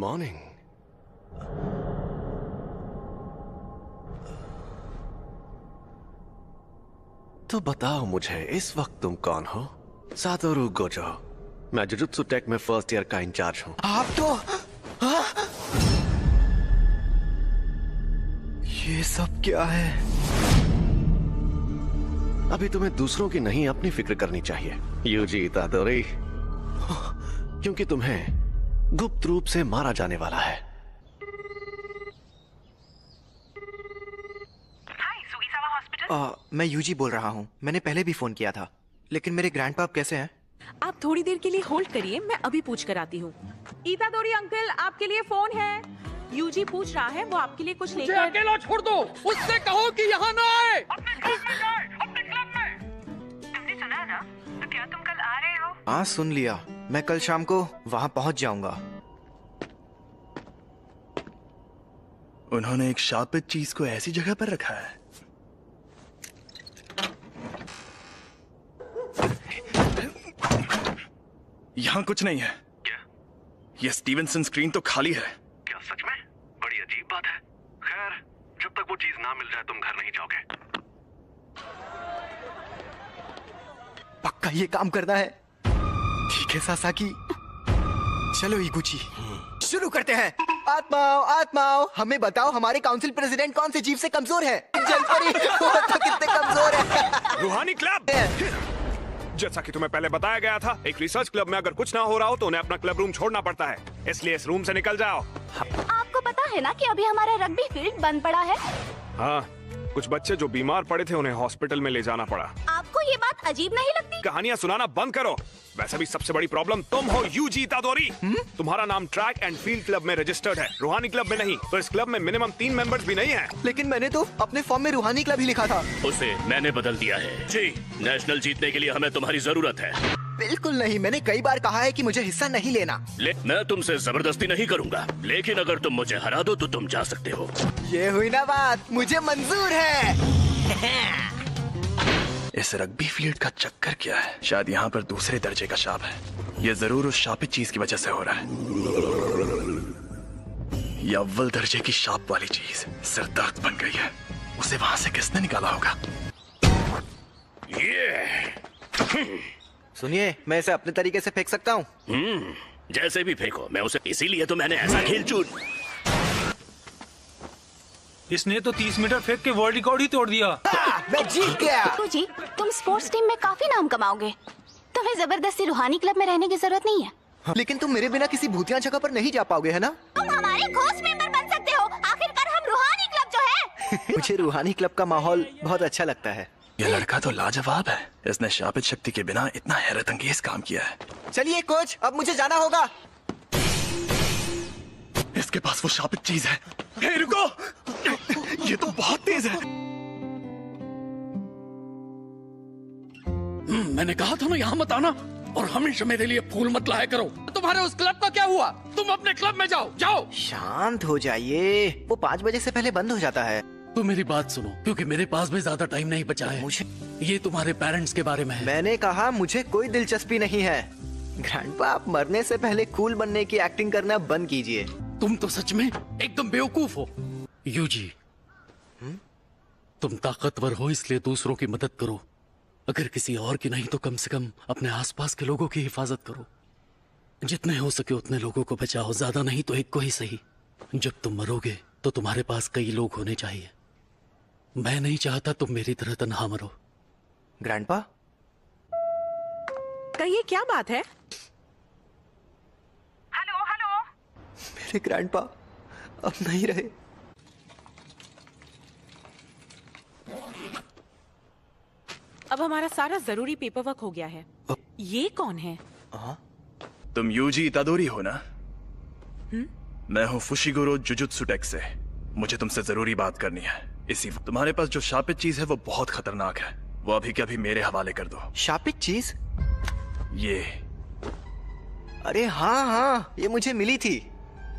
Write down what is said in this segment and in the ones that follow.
Morning. तो बताओ मुझे, इस वक्त तुम कौन हो? Satoru Gojo. मैं जुजुत्सु टेक में फर्स्ट ईयर का इंचार्ज हूं। आप तो ये सब क्या है? अभी तुम्हें दूसरों की नहीं, अपनी फिक्र करनी चाहिए यूजी इतादोरी, क्योंकि तुम्हें गुप्त रूप से मारा जाने वाला है। मैं यूजी बोल रहा हूँ। मैंने पहले भी फोन किया था, लेकिन मेरे ग्रैंडपाप कैसे हैं? आप थोड़ी देर के लिए होल्ड करिए, मैं अभी पूछ कर आती हूँ। इतादोरी अंकल, आपके लिए फोन है। यूजी पूछ रहा है, वो आपके लिए कुछ लेकर। अकेला छोड़ दो, उससे कहो कि यहाँ ना आए। अपने क्लब में। तुमने सुना ना? तो क्या तुम कल आ रहे हो? हाँ, सुन लिया। मैं कल शाम को वहाँ पहुँच जाऊंगा। उन्होंने एक शापित चीज को ऐसी जगह पर रखा है। यहाँ कुछ नहीं है। क्या? ये स्टीवनसन स्क्रीन तो खाली है। क्या सच में? बड़ी अजीब बात है। खैर, जब तक वो चीज ना मिल जाए तुम घर नहीं जाओगे। पक्का ये काम करना है। ठीक है सासाकी, चलो इगुची, शुरू करते हैं। आत्माओं आत्माओं, हमें बताओ हमारे काउंसिल प्रेसिडेंट कौन से जीव से कमजोर है? जलपरी वो तो कितने कमजोर है। रूहानी क्लब। जैसा कि तुम्हें पहले बताया गया था, एक रिसर्च क्लब में अगर कुछ ना हो रहा हो तो उन्हें अपना क्लब रूम छोड़ना पड़ता है, इसलिए इस रूम से निकल जाओ। आपको पता है ना कि अभी हमारा रग्बी फील्ड बंद पड़ा है। हाँ, कुछ बच्चे जो बीमार पड़े थे उन्हें हॉस्पिटल में ले जाना पड़ा। आपको ये बात अजीब नहीं लगती? कहानियां सुनाना बंद करो। वैसे भी सबसे बड़ी प्रॉब्लम तुम हो यूजी इतादोरी। तुम्हारा नाम ट्रैक एंड फील्ड क्लब में रजिस्टर्ड है, रूहानी क्लब में नहीं। तो इस क्लब में मिनिमम 3 मेंबर्स भी नहीं है। लेकिन मैंने तो अपने फॉर्म में रूहानी क्लब ही लिखा था। उसे मैंने बदल दिया है। जी, नेशनल जीतने के लिए हमें तुम्हारी जरूरत है। बिल्कुल नहीं, मैंने कई बार कहा है कि मुझे हिस्सा नहीं लेना। मैं तुमसे जबरदस्ती नहीं करूंगा, लेकिन अगर तुम मुझे हरा दो तो तुम जा सकते हो। ये हुई ना बात, मुझे मंजूर है। इस रग्बी फील्ड का चक्कर क्या है? शायद यहाँ पर दूसरे दर्जे का शाप है। ये जरूर उस शापित चीज की वजह से हो रहा है। ये अव्वल दर्जे की शाप वाली चीज सिरदर्द बन गई है। उसे वहां से किसने निकाला होगा? सुनिए, मैं इसे अपने तरीके से फेंक सकता हूँ। जैसे भी फेंको, मैं उसे इसीलिए तो मैंने ऐसा खेल चुन। इसने तो 30 मीटर फेंक के वर्ल्ड रिकॉर्ड ही तोड़ दिया। मैं जीत गया। जी, तुम स्पोर्ट्स टीम में काफी नाम कमाओगे। तुम्हें जबरदस्ती रूहानी क्लब में रहने की जरूरत नहीं है। लेकिन तुम मेरे बिना किसी भूतिया जगह पर नहीं जा पाओगे, है ना? तुम हमारे घोस्ट मेंबर बन सकते हो। आखिरकार हम रूहानी क्लब जो है। मुझे रूहानी क्लब का माहौल बहुत अच्छा लगता है। ये लड़का तो लाजवाब है। इसने शापित शक्ति के बिना इतना हैरत अंगेज काम किया है। चलिए कोच, अब मुझे जाना होगा। इसके पास वो शापित चीज है। हे, रुको! ये तो बहुत तेज है। मैंने कहा था ना यहाँ मत आना, और हमेशा मेरे लिए फूल मत लाया करो। तुम्हारे उस क्लब का क्या हुआ? तुम अपने क्लब में जाओ, जाओ। शांत हो जाइए, वो 5 बजे से पहले बंद हो जाता है। तो मेरी बात सुनो, क्योंकि मेरे पास भी ज्यादा टाइम नहीं बचा है। मुझे ये तुम्हारे पेरेंट्स के बारे में है। मैंने कहा मुझे कोई दिलचस्पी नहीं है। ग्रैंडपा, आप मरने से पहले कूल बनने की एक्टिंग करना बंद कीजिए। तुम तो सच में एकदम बेवकूफ हो। यूजी, तुम ताकतवर हो इसलिए दूसरों की मदद करो। अगर किसी और की नहीं तो कम से कम अपने आसपास के लोगों की हिफाजत करो। जितने हो सके उतने लोगों को बचाओ, ज्यादा नहीं तो एक को ही सही। जब तुम मरोगे तो तुम्हारे पास कई लोग होने चाहिए। मैं नहीं चाहता तुम मेरी तरह तन्हा मरो। ग्रैंडपा, कहिए, क्या बात है? Hello hello. मेरे ग्रैंडपा अब नहीं रहे। अब हमारा सारा जरूरी पेपर वर्क हो गया है। ये कौन है? तुम यूजी इतादोरी हो ना? मैं हूँ फुशिगोरो जुजुत्सु टेक से। मुझे तुमसे जरूरी बात करनी है। इसी तुम्हारे पास जो शापित चीज है वो बहुत खतरनाक है। वो अभी के अभी मेरे हवाले कर दो। शापित चीज? ये अरे हाँ हाँ, ये मुझे मिली थी,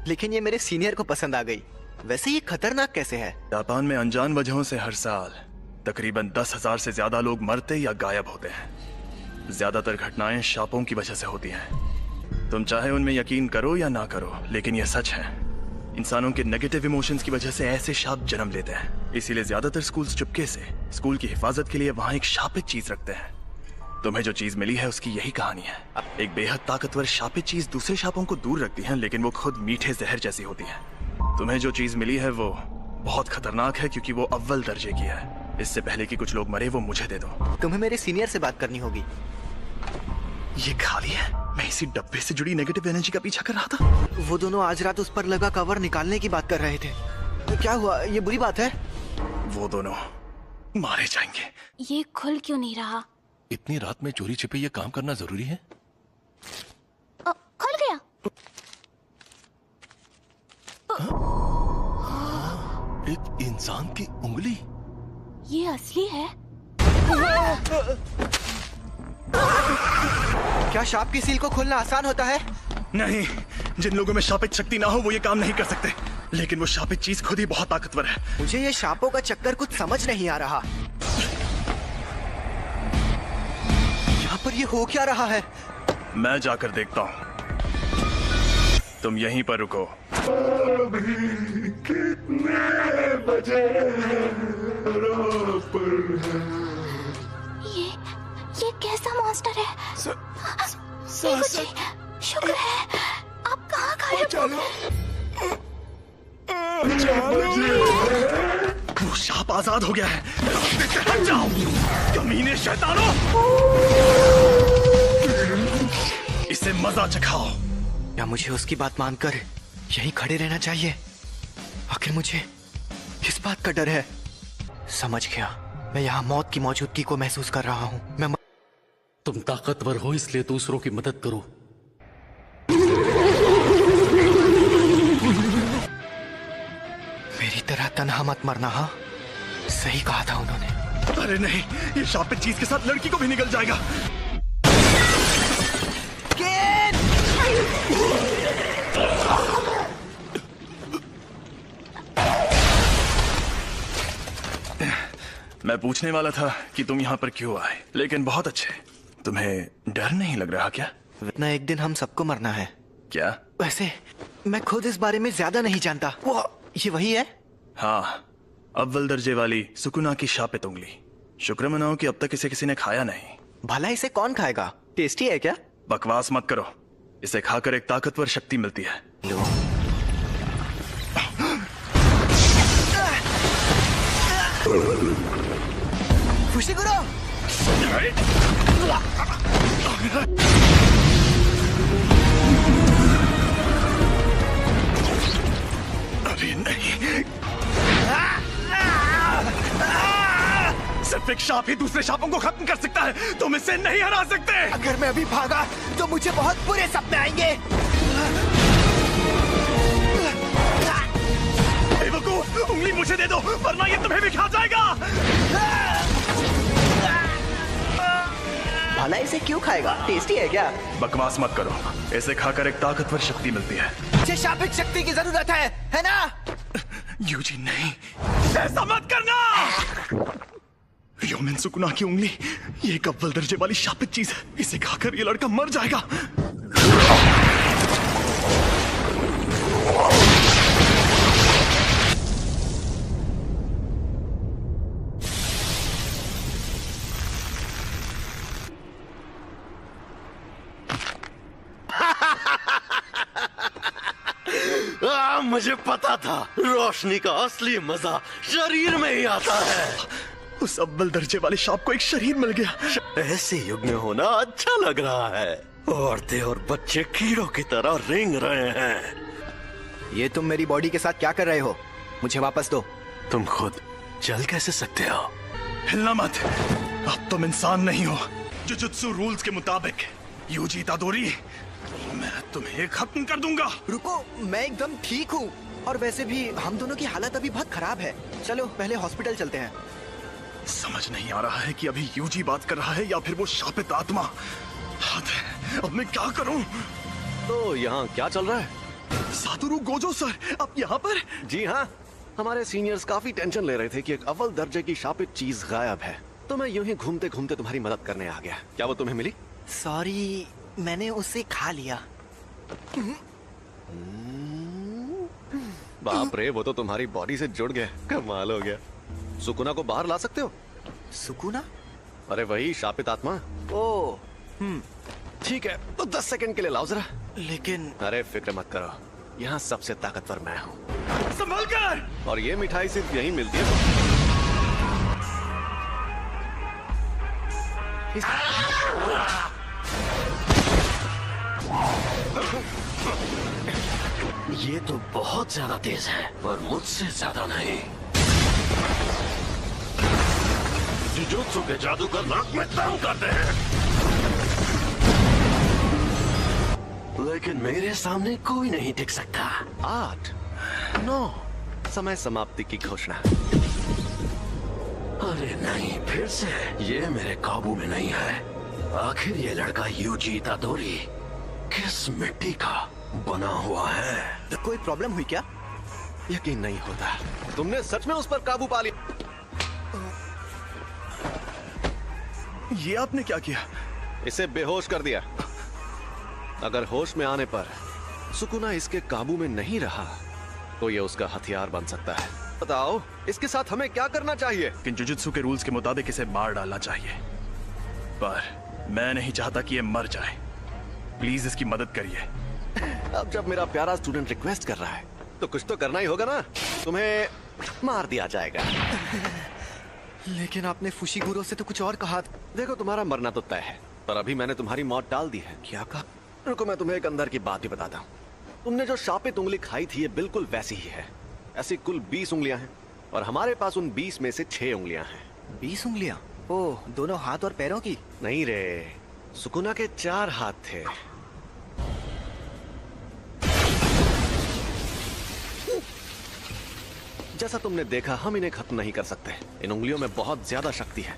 लेकिन ये मेरे सीनियर को पसंद आ गई। वैसे ये खतरनाक कैसे है? जापान में अनजान वजहों से हर साल तकरीबन 10,000 से ज्यादा लोग मरते या गायब होते हैं। ज्यादातर घटनाएं शापों की वजह से होती हैं। तुम चाहे उनमें यकीन करो या ना करो, लेकिन यह सच है। इंसानों के नेगेटिव इमोशंस की वजह से ऐसे शाप जन्म लेते हैं। इसीलिए ज्यादातर स्कूल्स चुपके से स्कूल की हिफाजत के लिए वहाँ एक शापित चीज रखते हैं। तुम्हें जो चीज मिली है उसकी यही कहानी है। एक बेहद ताकतवर शापित चीज दूसरे शापों को दूर रखती है, लेकिन वो खुद मीठे जहर जैसी होती है। तुम्हें जो चीज मिली है वो बहुत खतरनाक है, क्योंकि वो अव्वल दर्जे की है। इससे पहले कि कुछ लोग मरे, वो मुझे दे दो। तुम्हें मेरे सीनियर से बात करनी होगी। ये खाली है। मैं इसी डब्बे से जुड़ी नेगेटिव एनर्जी का पीछा कर रहा था। वो दोनों आज रात उस पर लगा कवर निकालने की बात कर रहे थे। क्या हुआ? ये बुरी बात है? वो दोनों मारे जाएंगे। ये खुल क्यों नहीं रहा? इतनी रात में चोरी छिपे ये काम करना जरूरी है? खुल गया। एक इंसान की उंगली। ये असली है? क्या शाप की सील को खोलना आसान होता है? नहीं, जिन लोगों में शापित शक्ति ना हो वो ये काम नहीं कर सकते। लेकिन वो शापित चीज खुद ही बहुत ताकतवर है। मुझे ये शापों का चक्कर कुछ समझ नहीं आ रहा। यहाँ पर ये हो क्या रहा है? मैं जाकर देखता हूँ। तुम यहीं पर रुको। कितने बजे? ये कैसा मॉन्स्टर है? जी, शुक्र है आप कहाँ गायब हो? वो शाप आजाद हो गया है। रास्ते से हट जाओ, कमीने शैतानों। इसे मजा चखाओ। क्या मुझे उसकी बात मानकर यहीं खड़े रहना चाहिए? आखिर मुझे किस बात का डर है? समझ गया। मैं यहाँ मौत की मौजूदगी को महसूस कर रहा हूँ। तुम ताकतवर हो इसलिए दूसरों की मदद करो। मेरी तरह तन्हा मत मरना। हाँ, सही कहा था उन्होंने। अरे नहीं, ये शापित चीज के साथ लड़की को भी निकल जाएगा। मैं पूछने वाला था कि तुम यहाँ पर क्यों आए, लेकिन बहुत अच्छे। तुम्हें डर नहीं लग रहा क्या? इतना एक दिन हम सबको मरना है। क्या? वैसे मैं खुद इस बारे में ज्यादा नहीं जानता। वो ये वही है? हाँ, अव्वल दर्जे वाली सुकुना की शापित उंगली। शुक्र मनाओ कि अब तक इसे किसी ने खाया नहीं। भला इसे कौन खाएगा? टेस्टी है क्या? बकवास मत करो। इसे खाकर एक ताकतवर शक्ति मिलती है। लो। फुशिगुरो! अभी नहीं। सिर्फ एक शाप ही दूसरे शापों को खत्म कर सकता है। तुम इसे नहीं हरा सकते। अगर मैं अभी भागा तो मुझे बहुत बुरे सपने आएंगे। बेवकूफ, उंगली मुझे दे दो वरना ये तुम्हें भी खा जाएगा। भला इसे क्यों खाएगा? टेस्टी है क्या? बकवास मत करो। इसे खाकर एक ताकतवर शक्ति मिलती है। मुझे शापित शक्ति की जरूरत है ना? यूजी नहीं, ऐसा मत करना। योमिन सुकुना की उंगली, ये एक अव्वल दर्जे वाली शापित चीज है। इसे खाकर ये लड़का मर जाएगा। मुझे पता था रोशनी का असली मजा शरीर में ही आता है। उस अव्वल दर्जे वाले शाप को एक शरीर मिल गया। ऐसे युग में होना अच्छा लग रहा है। औरतें और बच्चे कीड़ों की तरह रेंग रहे हैं। ये तुम मेरी बॉडी के साथ क्या कर रहे हो? मुझे वापस दो। तुम खुद चल कैसे सकते हो? हिलना मत। अब तुम इंसान नहीं हो। जुजुत्सु रूल्स के मुताबिक यूजी इतादोरी, मैं तुम्हें खत्म कर दूंगा। रुको, मैं एकदम ठीक हूँ। और वैसे भी हम दोनों की हालत अभी बहुत खराब है। चलो पहले हॉस्पिटल चलते हैं। समझ नहीं आ रहा है कि अभी यूजी बात कर रहा है या फिर वो शापित आत्मा। अब मैं क्या करूं? तो यहाँ क्या चल रहा है? सातोरु गोजो सर, आप यहाँ पर? जी हाँ, हमारे सीनियर्स काफी टेंशन ले रहे थे कि एक अव्वल दर्जे की शापित चीज गायब है। तो मैं यूं ही घूमते घूमते तुम्हारी मदद करने आ गया। क्या वो तुम्हें मिली? सॉरी, मैंने उसे खा लिया। बाप रे, वो तो तुम्हारी बॉडी से जुड़ गया। कमाल हो गया। सुकुना को बाहर ला सकते हो? सुकुना? अरे वही शापित आत्मा। ओ, ठीक है, तो 10 सेकंड के लिए लाओ जरा। लेकिन अरे फिक्र मत करो, यहाँ सबसे ताकतवर मैं हूँ। संभल कर! और ये मिठाई सिर्फ यहीं मिलती है। ये तो बहुत ज्यादा तेज है, पर मुझसे ज्यादा नहीं। जुजुत्सु के जादूगर नाक में दम करते हैं, लेकिन मेरे सामने कोई नहीं टिक सकता। 8, 9, समय समाप्ति की घोषणा। अरे नहीं, फिर से ये मेरे काबू में नहीं है। आखिर ये लड़का यूजी इतादोरी किस मिट्टी का बना हुआ है? तो कोई प्रॉब्लम हुई क्या? यकीन नहीं होता, तुमने सच में उस पर काबू पा लिया। ये आपने क्या किया? इसे बेहोश कर दिया। अगर होश में आने पर सुकुना इसके काबू में नहीं रहा तो ये उसका हथियार बन सकता है। बताओ, इसके साथ हमें क्या करना चाहिए? लेकिन जुजुत्सु के रूल्स के मुताबिक इसे मार डालना चाहिए, पर मैं नहीं चाहता कि ये मर जाए। प्लीज इसकी मदद करिए। अब जब मेरा प्यारा स्टूडेंट रिक्वेस्ट कर रहा है तो कुछ तो करना ही होगा ना। तुम्हें मार दिया जाएगा। लेकिन आपने फुशिगुरो से तो कुछ और कहा। देखो, तुम्हारा मरना तो तय है, पर अभी मैंने तुम्हारी मौत टाल दी है। क्या कहा? रुको, मैं तुम्हें एक अंदर की बात भी बताता हूँ। तुमने जो शापित उंगली खाई थी, ये बिल्कुल वैसी ही है। ऐसी कुल 20 उंगलियां हैं और हमारे पास उन 20 में से 6 उंगलियां हैं। 20 उंगलियां? ओह, दोनों हाथ और पैरों की? नहीं रे, सुकुना के 4 हाथ थे। जैसा तुमने देखा, हम इन्हें खत्म नहीं कर सकते। इन उंगलियों में बहुत ज्यादा शक्ति है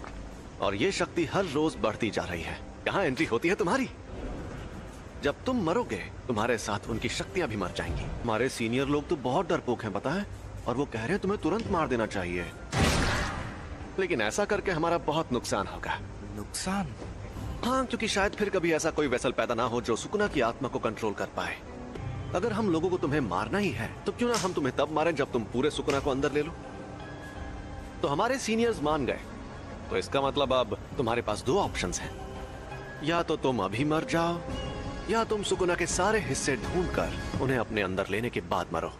और ये शक्ति हर रोज बढ़ती जा रही है। यहाँ एंट्री होती है तुम्हारी। जब तुम मरोगे, तुम्हारे साथ उनकी शक्तियां भी मर जाएंगी। हमारे सीनियर लोग तो बहुत डरपोक हैं, पता है, और वो कह रहे हैं तुम्हें तुरंत मार देना चाहिए। लेकिन ऐसा करके हमारा बहुत नुकसान होगा। नुकसान? हाँ, क्योंकि शायद फिर कभी ऐसा कोई वेसल पैदा ना हो जो सुकुना की आत्मा को कंट्रोल कर पाए। अगर हम लोगों को तुम्हें मारना ही है तो क्यों ना हम तुम्हें तब मारें जब तुम पूरे सुकुना को अंदर ले लो। तो हमारे सीनियर्स मान गए, तो इसका मतलब अब तुम्हारे पास 2 ऑप्शंस हैं। या तो तुम अभी मर जाओ, या तुम सुकुना के सारे हिस्से ढूंढकर उन्हें अपने अंदर लेने के बाद मरो।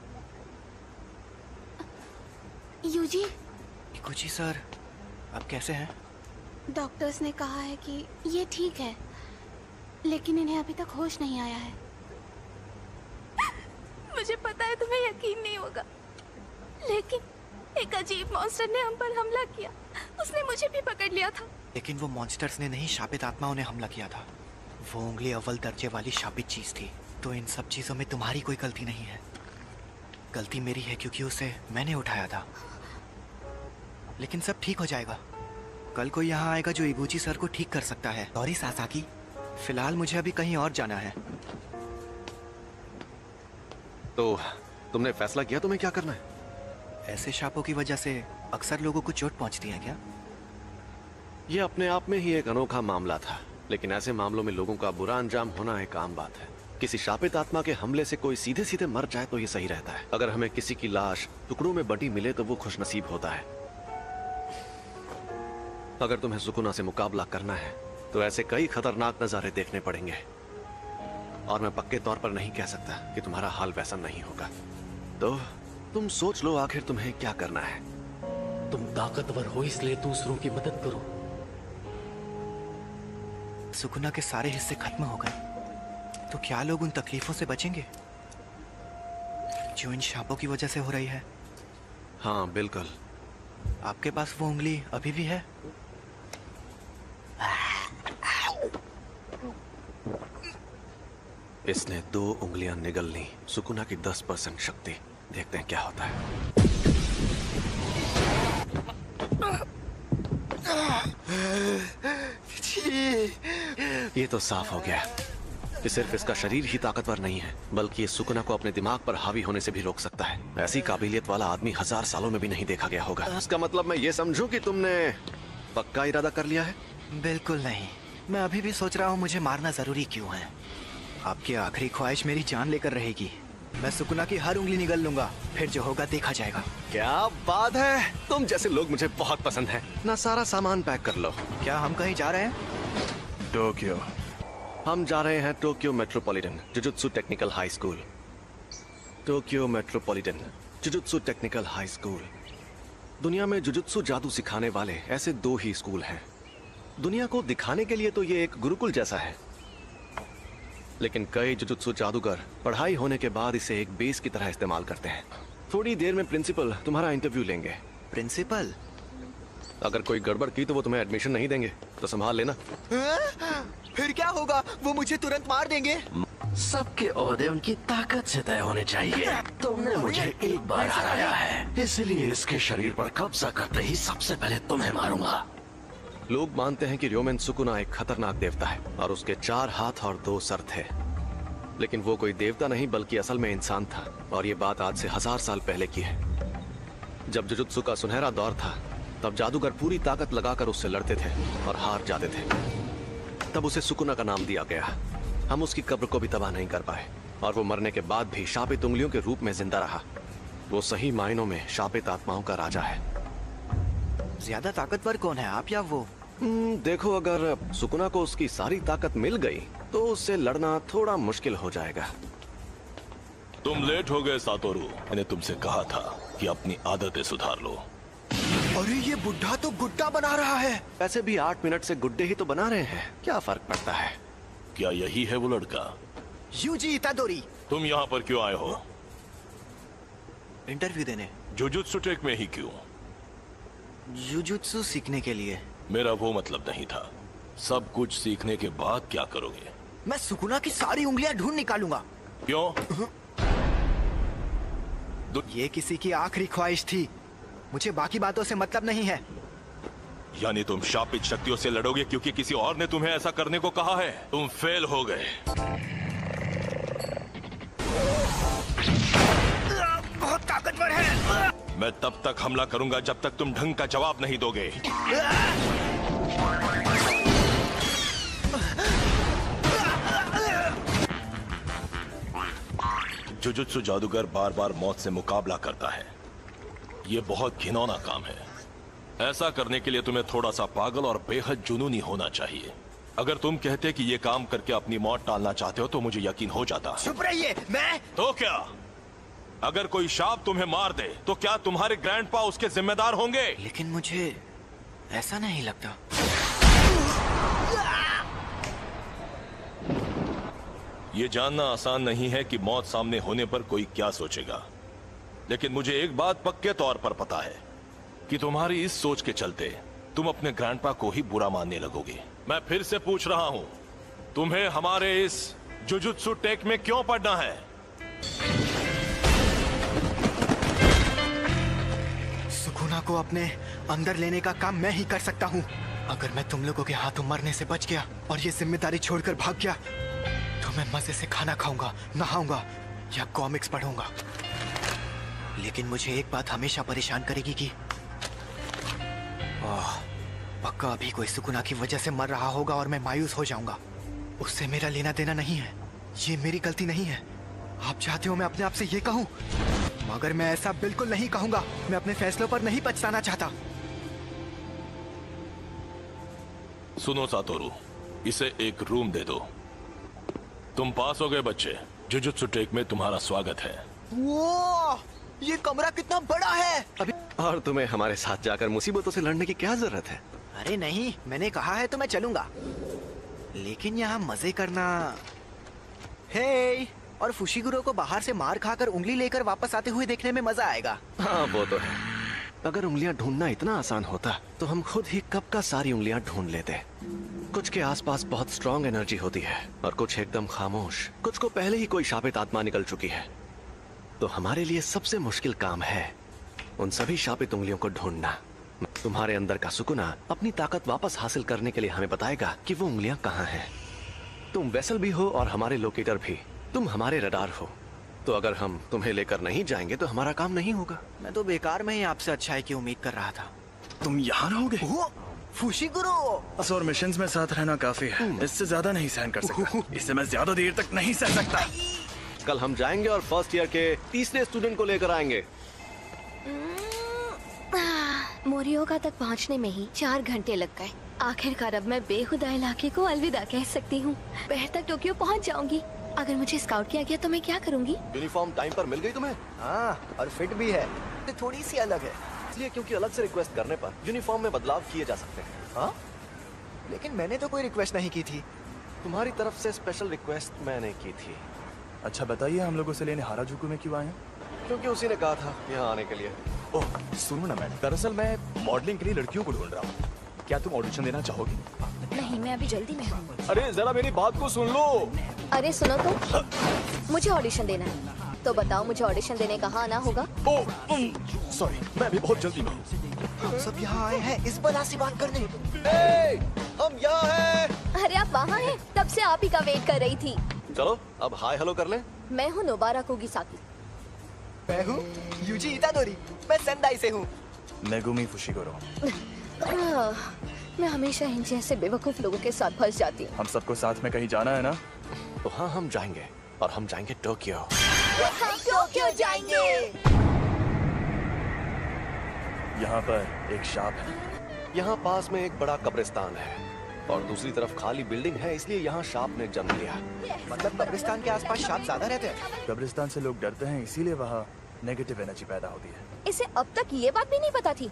यूजी, इकुची सर, आप कैसे हैं? डॉक्टर्स ने कहा है कि ये ठीक है, लेकिन इन्हें अभी तक होश नहीं आया है। मुझे पता है तुम्हें यकीन नहीं होगा, लेकिन एक अजीब मॉन्स्टर ने हम पर हमला किया। उसने मुझे भी पकड़ लिया था। लेकिन वो मॉन्स्टर्स ने नहीं, शापित आत्माओं ने हमला किया था। वो उंगली अव्वल दर्जे वाली शापित चीज थी। तो इन सब चीजों में तुम्हारी कोई गलती नहीं है। गलती मेरी है क्योंकि उसे मैंने उठाया था। लेकिन सब ठीक हो जाएगा। कल कोई यहाँ आएगा जो इबुची सर को ठीक कर सकता है। सॉरी सासाकी, फिलहाल मुझे अभी कहीं और जाना है। तो तुमने फैसला किया तुम्हें क्या करना है? ऐसे शापों की वजह से अक्सर लोगों को चोट पहुंचती है क्या? ये अपने आप में ही एक अनोखा मामला था, लेकिन ऐसे मामलों में लोगों का बुरा अंजाम होना एक आम बात है। किसी शापित आत्मा के हमले से कोई सीधे सीधे मर जाए तो ये सही रहता है। अगर हमें किसी की लाश टुकड़ों में बटी मिले तो वो खुशनसीब होता है। अगर तुम्हें सुकुना से मुकाबला करना है तो ऐसे कई खतरनाक नजारे देखने पड़ेंगे, और मैं पक्के तौर पर नहीं कह सकता कि तुम्हारा हाल वैसा नहीं होगा। तो तुम सोच लो आखिर तुम्हें क्या करना है। तुम ताकतवर हो इसलिए दूसरों की मदद करो। सुकुना के सारे हिस्से खत्म हो गए तो क्या लोग उन तकलीफों से बचेंगे जो इन शापों की वजह से हो रही है? हाँ बिल्कुल। आपके पास वो उंगली अभी भी है? इसने 2 उंगलियां निगल ली। सुकुना की 10% शक्ति। देखते हैं क्या होता है। ये तो साफ हो गया कि सिर्फ इसका शरीर ही ताकतवर नहीं है, बल्कि ये सुकुना को अपने दिमाग पर हावी होने से भी रोक सकता है। ऐसी काबिलियत वाला आदमी 1000 सालों में भी नहीं देखा गया होगा। इसका मतलब मैं ये समझूं कि तुमने पक्का इरादा कर लिया है? बिल्कुल नहीं। मैं अभी भी सोच रहा हूँ मुझे मारना जरूरी क्यों है। आपकी आखिरी ख्वाहिश मेरी जान लेकर रहेगी। मैं सुकुना की हर उंगली निगल लूंगा, फिर जो होगा देखा जाएगा। क्या बात है, तुम जैसे लोग मुझे बहुत पसंद हैं। ना सारा सामान पैक कर लो। क्या हम कहीं जा रहे हैं? टोक्यो। हम जा रहे हैं Tokyo metropolitan jujutsu technical high school. Tokyo metropolitan jujutsu technical high school. दुनिया में जुजुत्सु जादू सिखाने वाले ऐसे 2 ही स्कूल हैं। दुनिया को दिखाने के लिए तो ये एक गुरुकुल जैसा है, लेकिन कई जुजुत्सु जादूगर पढ़ाई होने के बाद इसे एक बेस की तरह इस्तेमाल करते हैं। थोड़ी देर में प्रिंसिपल तुम्हारा इंटरव्यू लेंगे। प्रिंसिपल? अगर कोई गड़बड़ की तो वो तुम्हें एडमिशन नहीं देंगे, तो संभाल लेना। फिर क्या होगा? वो मुझे तुरंत मार देंगे। सबके ओहदे उनकी ताकत से तय होने चाहिए। तुमने मुझे एक बार हराया है, इसलिए इसके शरीर पर कब्जा करते ही सबसे पहले तुम्हें मारूंगा। लोग मानते हैं कि र्योमेन सुकुना एक खतरनाक देवता है और उसके 4 हाथ और 2 सर थे, लेकिन वो कोई देवता नहीं बल्कि असल में इंसान था। और ये बात आज से 1000 साल पहले की है। जब जुजुत्सु का सुनहरा दौर था, तब जादूगर पूरी ताकत लगाकर उससे लड़ते थे और हार जाते थे। तब उसे सुकुना का नाम दिया गया। हम उसकी कब्र को भी तबाह नहीं कर पाए और वो मरने के बाद भी शापित उंगलियों के रूप में जिंदा रहा। वो सही मायनों में शापित आत्माओं का राजा है। ज्यादा ताकतवर कौन है, आप या वो? देखो, अगर सुकुना को उसकी सारी ताकत मिल गई तो उससे लड़ना थोड़ा मुश्किल हो जाएगा। तुम लेट हो गए सातोरू। मैंने तुमसे कहा था कि अपनी आदतें सुधार लो। अरे ये बुढ़ा तो गुड्डा बना रहा है। वैसे भी 8 मिनट से गुड्डे ही तो बना रहे हैं, क्या फर्क पड़ता है? क्या यही है वो लड़का? यूजी इतादोरी। तुम यहाँ पर क्यों आए हो? इंटरव्यू देने। जुजुत्सु टेक में ही क्यों? जुजुत्सु सीखने के लिए। मेरा वो मतलब नहीं था। सब कुछ सीखने के बाद क्या करोगे? मैं सुकुना की सारी उंगलियां ढूंढ निकालूंगा। क्यों? ये किसी की आखिरी ख्वाहिश थी, मुझे बाकी बातों से मतलब नहीं है। यानी तुम शापित शक्तियों से लड़ोगे क्योंकि किसी और ने तुम्हें ऐसा करने को कहा है? तुम फेल हो गए। बहुत ताकतवर है। मैं तब तक हमला करूंगा जब तक तुम ढंग का जवाब नहीं दोगे। जुजुत्सु जादूगर बार बार मौत से मुकाबला करता है। ये बहुत घिनौना काम है। ऐसा करने के लिए तुम्हें थोड़ा सा पागल और बेहद जुनूनी होना चाहिए। अगर तुम कहते कि ये काम करके अपनी मौत टालना चाहते हो तो मुझे यकीन हो जाता। चुप रहिए। मैं तो क्या? अगर कोई शाप तुम्हें मार दे तो क्या तुम्हारे ग्रैंडपा उसके जिम्मेदार होंगे? लेकिन मुझे ऐसा नहीं लगता। ये जानना आसान नहीं है कि मौत सामने होने पर कोई क्या सोचेगा, लेकिन मुझे एक बात पक्के तौर पर पता है कि तुम्हारी इस सोच के चलते तुम अपने ग्रैंडपा को ही बुरा मानने लगोगे। मैं फिर से पूछ रहा हूं, तुम्हें हमारे इस जुजुत्सु टेक में क्यों पढ़ना है? सुकुना को अपने अंदर लेने का काम मैं ही कर सकता हूँ। अगर मैं तुम लोगों के हाथों मरने से बच गया और ये जिम्मेदारी छोड़कर भाग गया तो मैं मजे से खाना खाऊंगा, नहाऊंगा या कॉमिक्स पढ़ूंगा। लेकिन मुझे एक बात हमेशा परेशान करेगी कि पक्का अभी कोई सुकुना की वजह से मर रहा होगा और मैं मायूस हो जाऊंगा। उससे मेरा लेना देना नहीं है, ये मेरी गलती नहीं है। आप चाहते हो मैं अपने आप से ये कहूं, मगर मैं ऐसा बिल्कुल नहीं कहूंगा। मैं अपने फैसलों पर नहीं पछताना चाहता। सुनो सातोरू, इसे एक रूम दे दो। तुम पास हो गए बच्चे। जुजुत्सु टेक में तुम्हारा स्वागत है। वो ये कमरा कितना बड़ा है। अभी और तुम्हें हमारे साथ जाकर मुसीबतों से लड़ने की क्या जरूरत है? अरे नहीं, मैंने कहा है तो मैं चलूंगा, लेकिन यहाँ मजे करना। हे, और फुशिगुरो को बाहर से मार खाकर उंगली लेकर वापस आते हुए देखने में मजा आएगा। हाँ वो तो है। अगर उंगलियां ढूंढना इतना आसान होता तो हम खुद ही कब का सारी उंगलियां ढूंढ लेते। कुछ के आसपास बहुत स्ट्रॉन्ग एनर्जी होती है और कुछ एकदम खामोश। कुछ को पहले ही कोई शापित आत्मा निकल चुकी है। तो हमारे लिए सबसे मुश्किल काम है उन सभी शापित उंगलियों को ढूंढना। तुम्हारे अंदर का सुकुना अपनी ताकत वापस हासिल करने के लिए हमें बताएगा कि वो उंगलियां कहाँ हैं। तुम वेसल भी हो और हमारे लोकेटर भी। तुम हमारे रडार हो, तो अगर हम तुम्हें लेकर नहीं जाएंगे तो हमारा काम नहीं होगा। मैं तो बेकार में ही आपसे अच्छाई की उम्मीद कर रहा था। तुम यहाँ रहोगे? फुशिगुरो। और मिशंस में साथ रहना काफी है, इससे ज्यादा नहीं सहन कर सकता। इससे मैं ज्यादा देर तक नहीं सह सकता। कल हम जाएंगे और फर्स्ट ईयर के तीसरे स्टूडेंट को लेकर आएंगे। मोरियोगा तक पहुंचने में ही 4 घंटे लग गए। आखिरकार अब मैं बेहुदा इलाके को अलविदा कह सकती हूँ। दोपहर तक टोक्यो पहुंच जाऊंगी। अगर मुझे स्काउट किया गया तो मैं क्या करूंगी? यूनिफॉर्म टाइम पर मिल गई तुम्हें? हाँ, और फिट भी है, तो थोड़ी सी अलग है। इसलिए क्योंकि अलग से रिक्वेस्ट करने पर यूनिफॉर्म में बदलाव किए जा सकते हैं। हाँ, लेकिन मैंने तो कोई रिक्वेस्ट नहीं की थी। तुम्हारी तरफ से स्पेशल रिक्वेस्ट मैंने की थी। अच्छा बताइए, हम लोगों से लेने हाराजुकु में क्यों आए हैं? क्योंकि उसी ने कहा था यहाँ आने के लिए। ओह सुनो ना मैडम, दरअसल मैं मॉडलिंग के लिए लड़कियों को ढूंढ रहा हूँ। क्या तुम ऑडिशन देना चाहोगी? नहीं, मैं अभी जल्दी में हूँ। अरे जरा मेरी बात को सुन लो। अरे सुनो तो, मुझे ऑडिशन देना है, तो बताओ मुझे ऑडिशन देने कहाँ आना होगा? ओह सॉरी, मैं अभी बहुत जल्दी में हूँ। हम सब यहाँ आए हैं इस बला सी बात करने। हम यहाँ हैं। अरे आप वहाँ हैं? तब से आप ही का वेट कर रही थी। चलो अब हाय हेलो कर लें। मैं हूँ नोबारा कुगिसाकी। मैं हूँ यूजी इतादोरी, मैं सेंदाई से हूँ। Megumi Fushiguro. मैं हमेशा इन जैसे बेवकूफ लोगों के साथ फंस जाती हूँ। हम सबको साथ में कहीं जाना है ना? तो हाँ, हम जाएंगे और हम जाएंगे टोक्यो। हम टोक्यो जाएंगे। यहाँ पर एक शाप है। यहाँ पास में एक बड़ा कब्रिस्तान है और दूसरी तरफ खाली बिल्डिंग है, इसलिए यहाँ शाप ने जन्म लिया। मतलब कब्रिस्तान के आसपास सांप ज्यादा रहते हैं। कब्रिस्तान से लोग डरते हैं, इसीलिए वहाँ नेगेटिव एनर्जी पैदा होती है। इसे अब तक ये बात भी नहीं पता थी।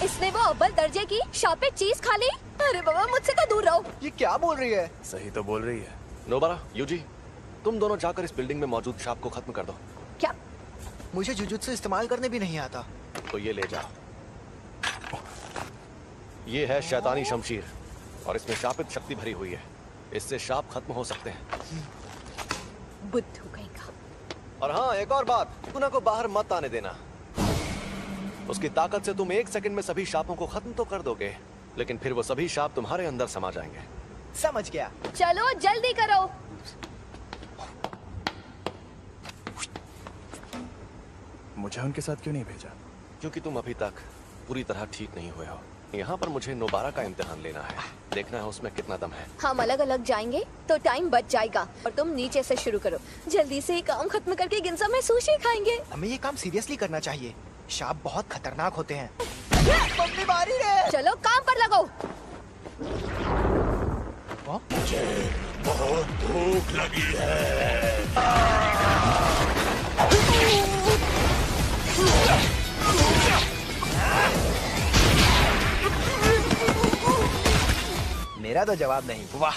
इसने वो अव्वल दर्जे की शापित चीज खा ली। अरे बाबा, मुझसे तो दूर रहो। ये क्या बोल रही है? सही तो बोल रही है। नोबारा, यूजी, तुम दोनों जाकर इस बिल्डिंग में मौजूद शाप को खत्म कर दो। क्या? मुझे जुजुत्सु इस्तेमाल करने भी नहीं आता। तो ये ले जाओ। ये है शैतानी शमशीर और इसमें शापित शक्ति भरी हुई है। इससे शाप खत्म हो सकते हैं। बुद्धू कहीं का। और हाँ, एक और बात, सुकुना को बाहर मत आने देना। उसकी ताकत से तुम 1 सेकंड में सभी शापों को खत्म तो कर दोगे, लेकिन फिर वो सभी शाप तुम्हारे अंदर समा जाएंगे। समझ गया। चलो जल्दी करो। मुझे उनके साथ क्यों नहीं भेजा? क्योंकि तुम अभी तक पूरी तरह ठीक नहीं हुए हो। यहाँ पर मुझे नोबारा का इम्तिहान लेना है, देखना है उसमें कितना दम है। हम अलग अलग जाएंगे तो टाइम बच जाएगा और तुम नीचे से शुरू करो। जल्दी से काम खत्म करके गिंजा में सुशी खाएंगे। हमें ये काम सीरियसली करना चाहिए। शाप बहुत खतरनाक होते हैं। मम्मी मारी रे। चलो काम पर लगो। मुझे बहुत भूख लगी है। मेरा तो जवाब नहीं। वाह,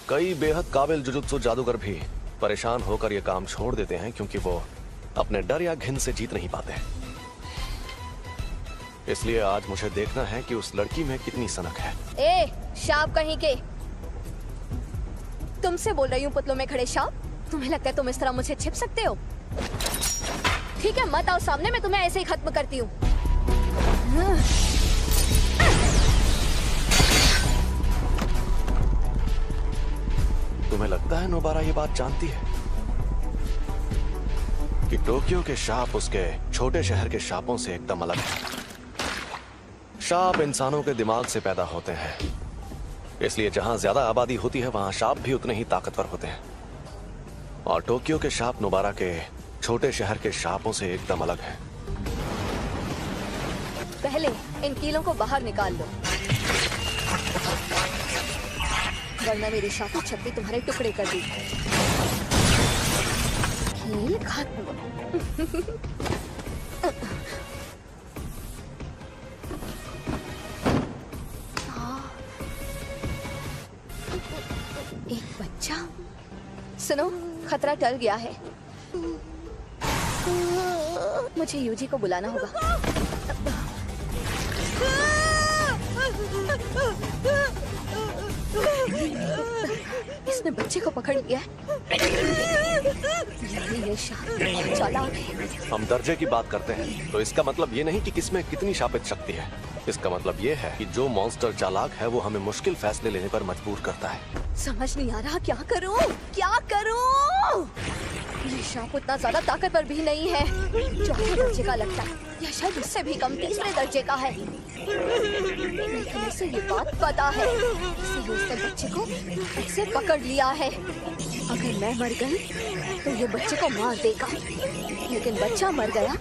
कई बेहद काबिल जुजुत्सु जादूगर भी परेशान होकर ये काम छोड़ देते हैं क्योंकि वो अपने डर या घिन से जीत नहीं पाते। इसलिए आज मुझे देखना है कि उस लड़की में कितनी सनक है। ए, शाप कहीं के। तुमसे बोल रही हूँ पुतलों में खड़े शाप। तुम्हें लगता है तुम इस तरह मुझसे छिप सकते हो? ठीक है, मत आओ सामने, मैं तुम्हें ऐसे ही खत्म करती हूँ। तुम्हें लगता है नोबारा ये बात जानती है कि टोक्यो के शाप उसके छोटे शहर के शापों से एकदम अलग है। शाप इंसानों के दिमाग से पैदा होते हैं, इसलिए जहां ज्यादा आबादी होती है वहां शाप भी उतने ही ताकतवर होते हैं। और टोक्यो के शाप नोबारा के छोटे शहर के शापों से एकदम अलग है। पहले इन कीलों को बाहर निकाल लो, वरना मेरी शापित शक्ति तुम्हारे टुकड़े कर दी। कील खत्म। एक बच्चा। सुनो, खतरा टल गया है। मुझे यूजी को बुलाना होगा। इसने बच्चे को पकड़ लिया है। ये चालाक है। हम दर्जे की बात करते हैं तो इसका मतलब ये नहीं कि किसमें कितनी शापित शक्ति है। इसका मतलब ये है कि जो मॉन्स्टर चालाक है वो हमें मुश्किल फैसले लेने पर मजबूर करता है। समझ नहीं आ रहा क्या करूं, क्या करूं। ये शाप उतना ज्यादा ताकतवर भी नहीं है, चौथे दर्जे का लगता है, या शायद उससे भी कम तीसरे दर्जे का है। लेकिन उसे ये बात पता है, इसलिए उसने बच्चे को ऐसे पकड़ लिया है। अगर मैं मर गई तो ये बच्चे को मार देगा, लेकिन बच्चा मर गया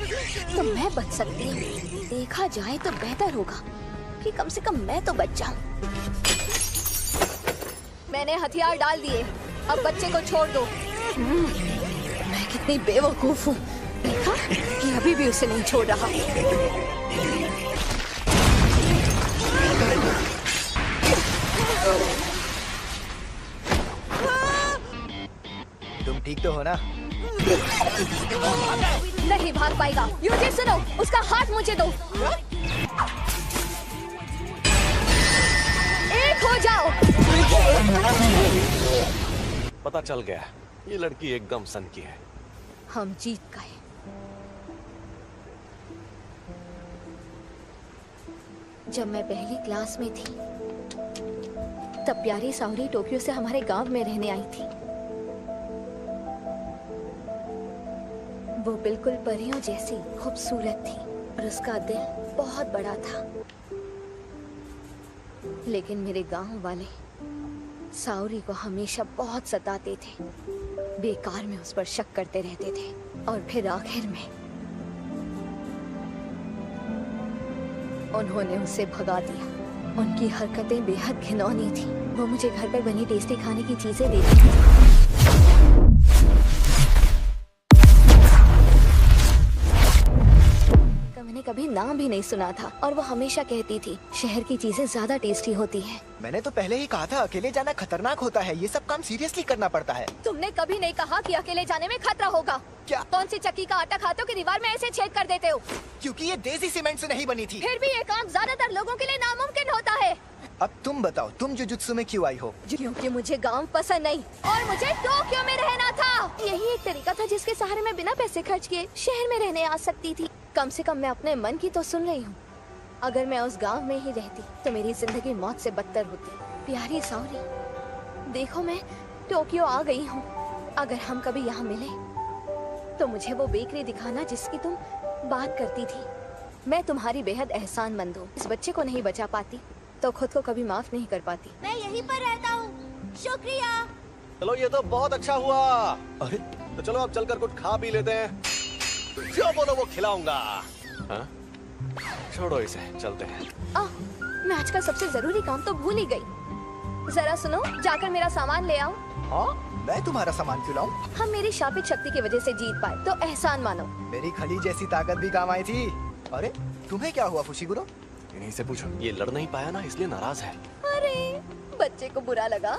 तो मैं बच सकती हूँ। देखा जाए तो बेहतर होगा कि कम से कम मैं तो बच जाऊं। मैंने हथियार डाल दिए, अब बच्चे को छोड़ दो। मैं कितनी बेवकूफ हूँ, देखा कि अभी भी उसे नहीं छोड़ रहा। तुम ठीक तो हो ना? नहीं भाग पाएगा। यूजी सुनो, उसका हाथ मुझे दो। एक हो जाओ। पता चल गया, ये लड़की एकदम सन की है। हम जीत गए। जब मैं पहली क्लास में थी तब प्यारी सावरी टोक्यो से हमारे गांव में रहने आई थी। वो बिल्कुल परियों जैसी खूबसूरत थी और उसका दिल बहुत बड़ा था। लेकिन मेरे गांव वाले सावरी को हमेशा बहुत सताते थे, बेकार में उस पर शक करते रहते थे और फिर आखिर में उन्होंने उसे भगा दिया। उनकी हरकतें बेहद घिनौनी थी। वो मुझे घर पर बनी टेस्टी खाने की चीजें देती थी। मैंने कभी नाम भी नहीं सुना था और वो हमेशा कहती थी शहर की चीजें ज्यादा टेस्टी होती हैं। मैंने तो पहले ही कहा था अकेले जाना खतरनाक होता है, ये सब काम सीरियसली करना पड़ता है। तुमने कभी नहीं कहा कि अकेले जाने में खतरा होगा। क्या? कौन सी चक्की का आटा खाते हो कि दीवार में ऐसे छेद कर देते हो? क्योंकि ये देसी सीमेंट से नहीं बनी थी। फिर भी ये काम ज्यादातर लोगों के लिए नामुमकिन होता है। अब तुम बताओ, तुम जुजुत्सु में क्यों आई हो? क्योंकि मुझे गांव पसंद नहीं और मुझे टोक्यो में रहना था। यही एक तरीका था जिसके सहारे मैं बिना पैसे खर्च किए शहर में रहने आ सकती थी। कम से कम मैं अपने मन की तो सुन रही हूँ। अगर मैं उस गांव में ही रहती तो मेरी जिंदगी मौत से बदतर होती। प्यारी सावरी, देखो मैं टोक्यो आ गई हूँ। अगर हम कभी यहाँ मिले तो मुझे वो बेकरी दिखाना जिसकी तुम बात करती थी। मैं तुम्हारी बेहद एहसानमंद हूँ। इस बच्चे को नहीं बचा पाती तो खुद को कभी माफ नहीं कर पाती। मैं यहीं पर रहता हूँ, शुक्रिया। चलो ये तो बहुत अच्छा हुआ। अरे तो चलो अब चलकर कुछ खा पी लेते हैं। जो बोलो वो खिलाऊंगा। हाँ? छोड़ो इसे, चलते हैं। मैं आज का सबसे जरूरी काम तो भूल ही गई। जरा सुनो, जाकर मेरा सामान ले आओ। हाँ? मैं तुम्हारा सामान क्यों लाऊं? हम मेरी शापित शक्ति की वजह से जीत पाए तो एहसान मानो। मेरी खली जैसी ताकत भी काम आई थी। अरे तुम्हें क्या हुआ फुशिगुरो? इन्हीं से पूछो। ये लड़ नहीं पाया ना, इसलिए नाराज है। अरे बच्चे को बुरा लगा।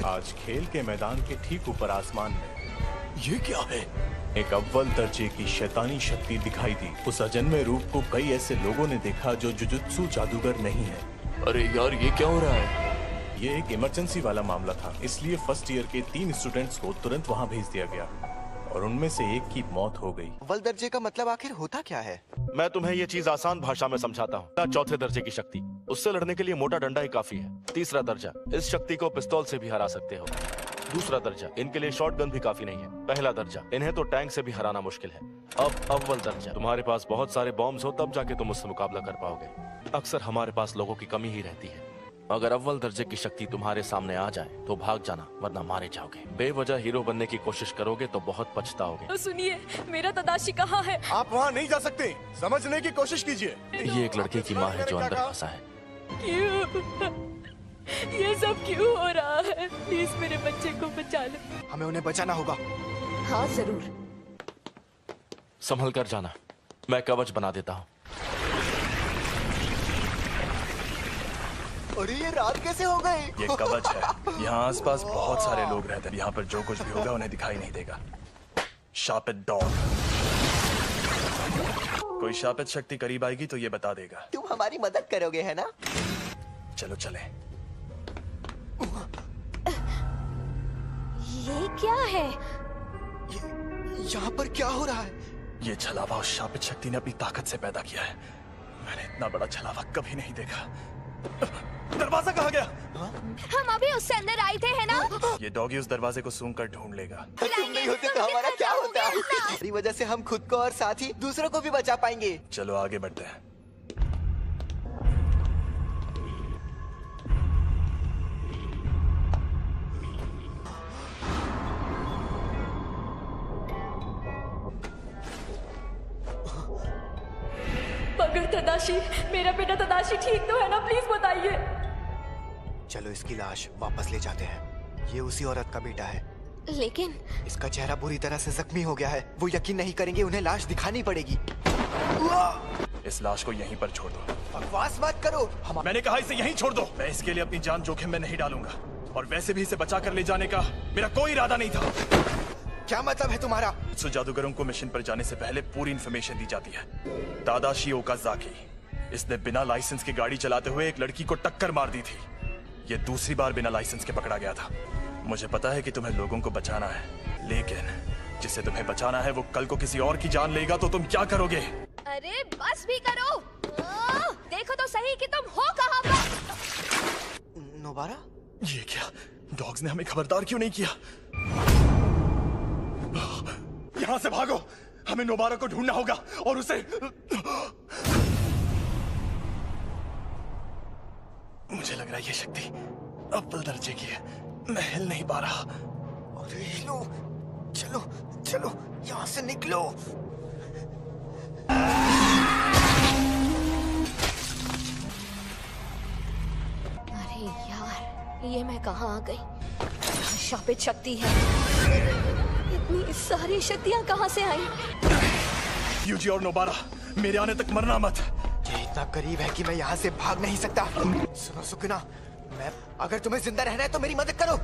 आज खेल के मैदान के ठीक ऊपर आसमान में ये क्या है? एक अव्वल दर्जे की शैतानी शक्ति दिखाई दी। उस अजन्मे रूप को कई ऐसे लोगों ने देखा जो जुजुत्सु जादूगर नहीं है। अरे यार, ये क्या हो रहा है? ये एक इमरजेंसी वाला मामला था, इसलिए फर्स्ट ईयर के 3 स्टूडेंट्स को तुरंत वहाँ भेज दिया गया और उनमें से एक की मौत हो गई। अव्वल दर्जे का मतलब आखिर होता क्या है? मैं तुम्हें ये चीज आसान भाषा में समझाता हूँ। चौथे दर्जे की शक्ति, उससे लड़ने के लिए मोटा डंडा ही काफी है। तीसरा दर्जा, इस शक्ति को पिस्तौल से भी हरा सकते हो। दूसरा दर्जा, इनके लिए शॉटगन भी काफी नहीं है। पहला दर्जा, इन्हें तो टैंक से भी हराना मुश्किल है। अब अव्वल दर्जा, तुम्हारे पास बहुत सारे बॉम्ब्स हो तब जाके तुम उससे मुकाबला कर पाओगे। अक्सर हमारे पास लोगों की कमी ही रहती है। अगर अव्वल दर्जे की शक्ति तुम्हारे सामने आ जाए तो भाग जाना, वरना मारे जाओगे। बेवजह हीरो बनने की कोशिश करोगे तो बहुत पछताओगे। सुनिए, मेरा तदाशी कहाँ है? आप वहाँ नहीं जा सकते, समझने की कोशिश कीजिए। ये एक लड़के की माँ है जो अंदर फंसा है। क्यों? ये सब क्यों हो रहा है? प्लीज मेरे बच्चे को बचा लो। हमें उन्हें बचाना होगा। हाँ जरूर। संभल कर जाना, मैं कवच बना देता हूँ। अरे ये रात कैसे हो गई? ये कवच है। यहाँ आसपास बहुत सारे लोग रहते हैं। यहाँ पर जो कुछ भी होगा उन्हें दिखाई नहीं देगा। शापित डॉग। कोई शापित शक्ति करीब आएगी तो ये बता देगा। तुम हमारी मदद करोगे है ना? चलो चले। ये क्या है? यहाँ पर क्या हो रहा है? ये छलावा उस शापित शक्ति ने अपनी ताकत से पैदा किया है। मैंने इतना बड़ा छलावा कभी नहीं देखा। दरवाजा कहाँ गया? हम अभी उससे अंदर आए थे, है ना? ये डॉगी उस दरवाजे को सूंघ कर ढूंढ लेगा। तुम नहीं होते तो हमारा क्या होता? तुम्हारी वजह से हम खुद को और साथ ही दूसरों को भी बचा पाएंगे। चलो आगे बढ़ते हैं। मगर तदाशी, मेरा बेटा तदाशी ठीक तो है ना? प्लीज बताइए। चलो इसकी लाश वापस ले जाते हैं। ये उसी औरत का बेटा है, लेकिन इसका चेहरा बुरी तरह से जख्मी हो गया है। वो यकीन नहीं करेंगे, उन्हें लाश दिखानी पड़ेगी। इस लाश को यहीं पर छोड़ दो। बकवास मत करो। मैंने कहा इसे यहीं छोड़ दो। मैं इसके लिए अपनी जान जोखिम में नहीं डालूंगा, और वैसे भी इसे बचा कर ले जाने का मेरा कोई इरादा नहीं था। क्या मतलब है तुम्हारा? जुजुत्सु जादूगरों को मिशन पर जाने से पहले पूरी इन्फॉर्मेशन दी जाती है। तादाशी ओकाज़ाकी, इसने बिना लाइसेंस की गाड़ी चलाते हुए एक लड़की को टक्कर मार दी थी। ये दूसरी बार बिना लाइसेंस के पकड़ा गया था। मुझे पता है कि तुम्हें लोगों को बचाना है, लेकिन जिसे तुम्हें बचाना है वो कल को किसी और की जान लेगा तो तुम क्या करोगे? अरे बस भी करो। देखो तो सही कि तुम हो कहाँ पर। नोबारा? ये क्या? डॉग्स ने हमें खबरदार क्यों नहीं किया? यहाँ से भागो। हमें नोबारा को ढूंढना होगा और उसे। मुझे लग रहा है ये शक्ति अव्वल दर्जे की है। मैं हिल नहीं पा रहा। अरे हिलो, चलो चलो यहाँ से निकलो। अरे यार, ये मैं कहाँ आ गई? शापित शक्ति है। इतनी सारी शक्तियाँ कहाँ से आई? यूजी और नोबारा, मेरे आने तक मरना मत। ये इतना करीब है कि मैं यहाँ से भाग नहीं सकता। सुनो सुकुना, मैं अगर तुम्हें जिंदा रहना है तो मेरी मदद करो।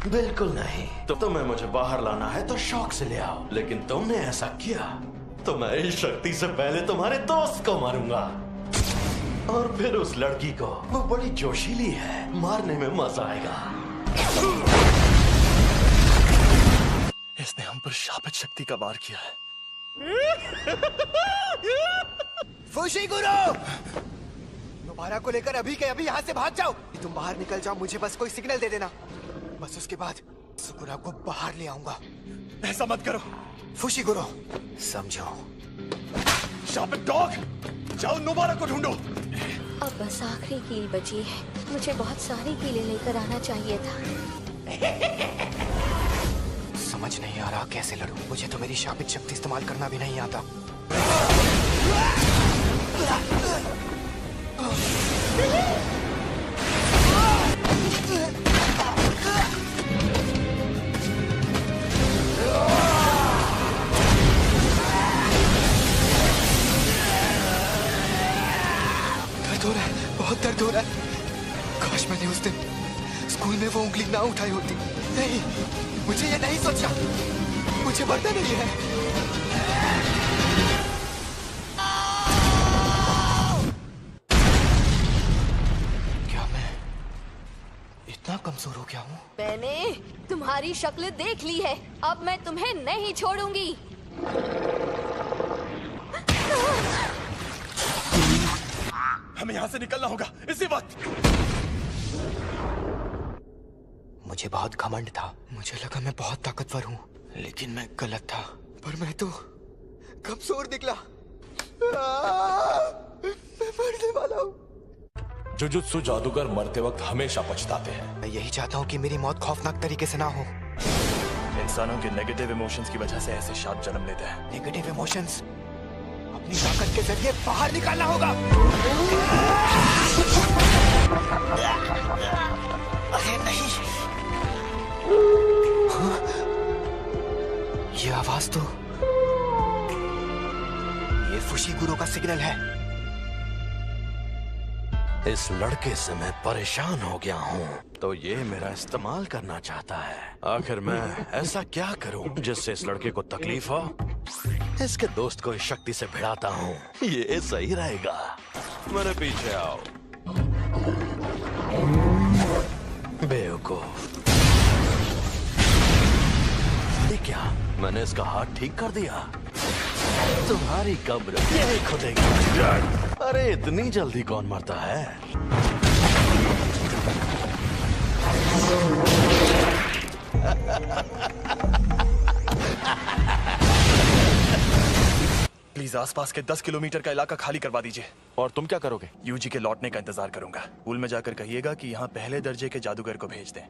बिल्कुल नहीं। तो तुम्हें मुझे बाहर लाना है तो शौक से ले आओ, लेकिन तुमने ऐसा किया तो मैं इस शक्ति से पहले तुम्हारे दोस्त को मारूंगा, और फिर उस लड़की को। वो बड़ी जोशीली है, मारने में मजा आएगा। इसने हम पर शापित शक्ति का वार किया है। फुशिगुरो, नोबारा को लेकर अभी के अभी यहाँ से भाग जाओ। तुम बाहर निकल जाओ, मुझे बस कोई सिग्नल दे देना। बस उसके बाद सुकुरा को बाहर ले आऊंगा। ऐसा मत करो फुशिगुरो, समझो। शापित डॉग, जाओ नोबारा को ढूंढो। अब बस आखिरी कील बची है। मुझे बहुत सारी कीलें लेकर आना चाहिए था। समझ नहीं आ रहा कैसे लड़ूं। मुझे तो मेरी शापित शक्ति इस्तेमाल करना भी नहीं आता। दर्द हो रहा है, बहुत दर्द हो रहा है। काश मैंने उस दिन स्कूल में वो उंगली ना उठाई होती। नहीं, मुझे ये नहीं सोचा। मुझे मरना नहीं है। क्या मैं इतना कमजोर हो गया हूँ? मैंने तुम्हारी शक्ल देख ली है। अब मैं तुम्हें नहीं छोड़ूंगी। हमें यहाँ से निकलना होगा इसी वक्त। मुझे बहुत घमंड था। मुझे लगा मैं बहुत ताकतवर हूँ, लेकिन मैं गलत था। पर मैं तो कमजोर निकला। मैं मरने वाला हूँ। जुजुत्सु जादूगर मरते वक्त हमेशा पछताते हैं। मैं यही चाहता हूँ कि मेरी मौत खौफनाक तरीके से ना हो। इंसानों के नेगेटिव इमोशंस की वजह से ऐसे शाप जन्म लेते हैं। नेगेटिव इमोशंस अपनी ताकत के जरिए बाहर निकालना होगा। अरे नहीं, ये आवाज तो ये फुशिगुरो का सिग्नल है। इस लड़के से मैं परेशान हो गया हूँ, तो ये मेरा इस्तेमाल करना चाहता है। आखिर मैं ऐसा क्या करूँ जिससे इस लड़के को तकलीफ हो? इसके दोस्त को इस शक्ति से भिड़ाता हूँ, ये सही रहेगा। मेरे पीछे आओ बेवकूफ। ये क्या, मैंने इसका हाथ ठीक कर दिया? तुम्हारी कब्र यही खुदेगी। अरे इतनी जल्दी कौन मरता है? प्लीज आसपास के 10 किलोमीटर का इलाका खाली करवा दीजिए। और तुम क्या करोगे? यूजी के लौटने का इंतजार करूंगा। स्कूल में जाकर कहिएगा कि यहाँ पहले दर्जे के जादूगर को भेज दें।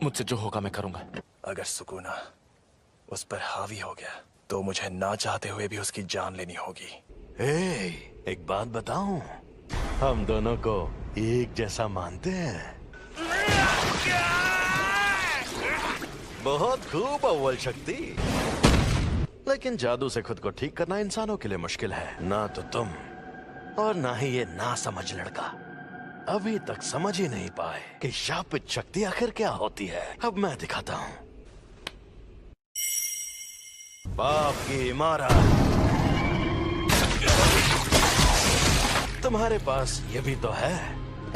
मुझसे जो होगा मैं करूंगा। अगर सुकूना उस पर हावी हो गया तो मुझे ना चाहते हुए भी उसकी जान लेनी होगी। एक बात बताऊं, हम दोनों को एक जैसा मानते हैं। बहुत खूब अव्वल शक्ति, लेकिन जादू से खुद को ठीक करना इंसानों के लिए मुश्किल है। ना तो तुम और ना ही ये ना समझ लड़का अभी तक समझ ही नहीं पाए कि शापित शक्ति आखिर क्या होती है। अब मैं दिखाता हूं। बाप की इमारत, तुम्हारे पास ये भी तो है,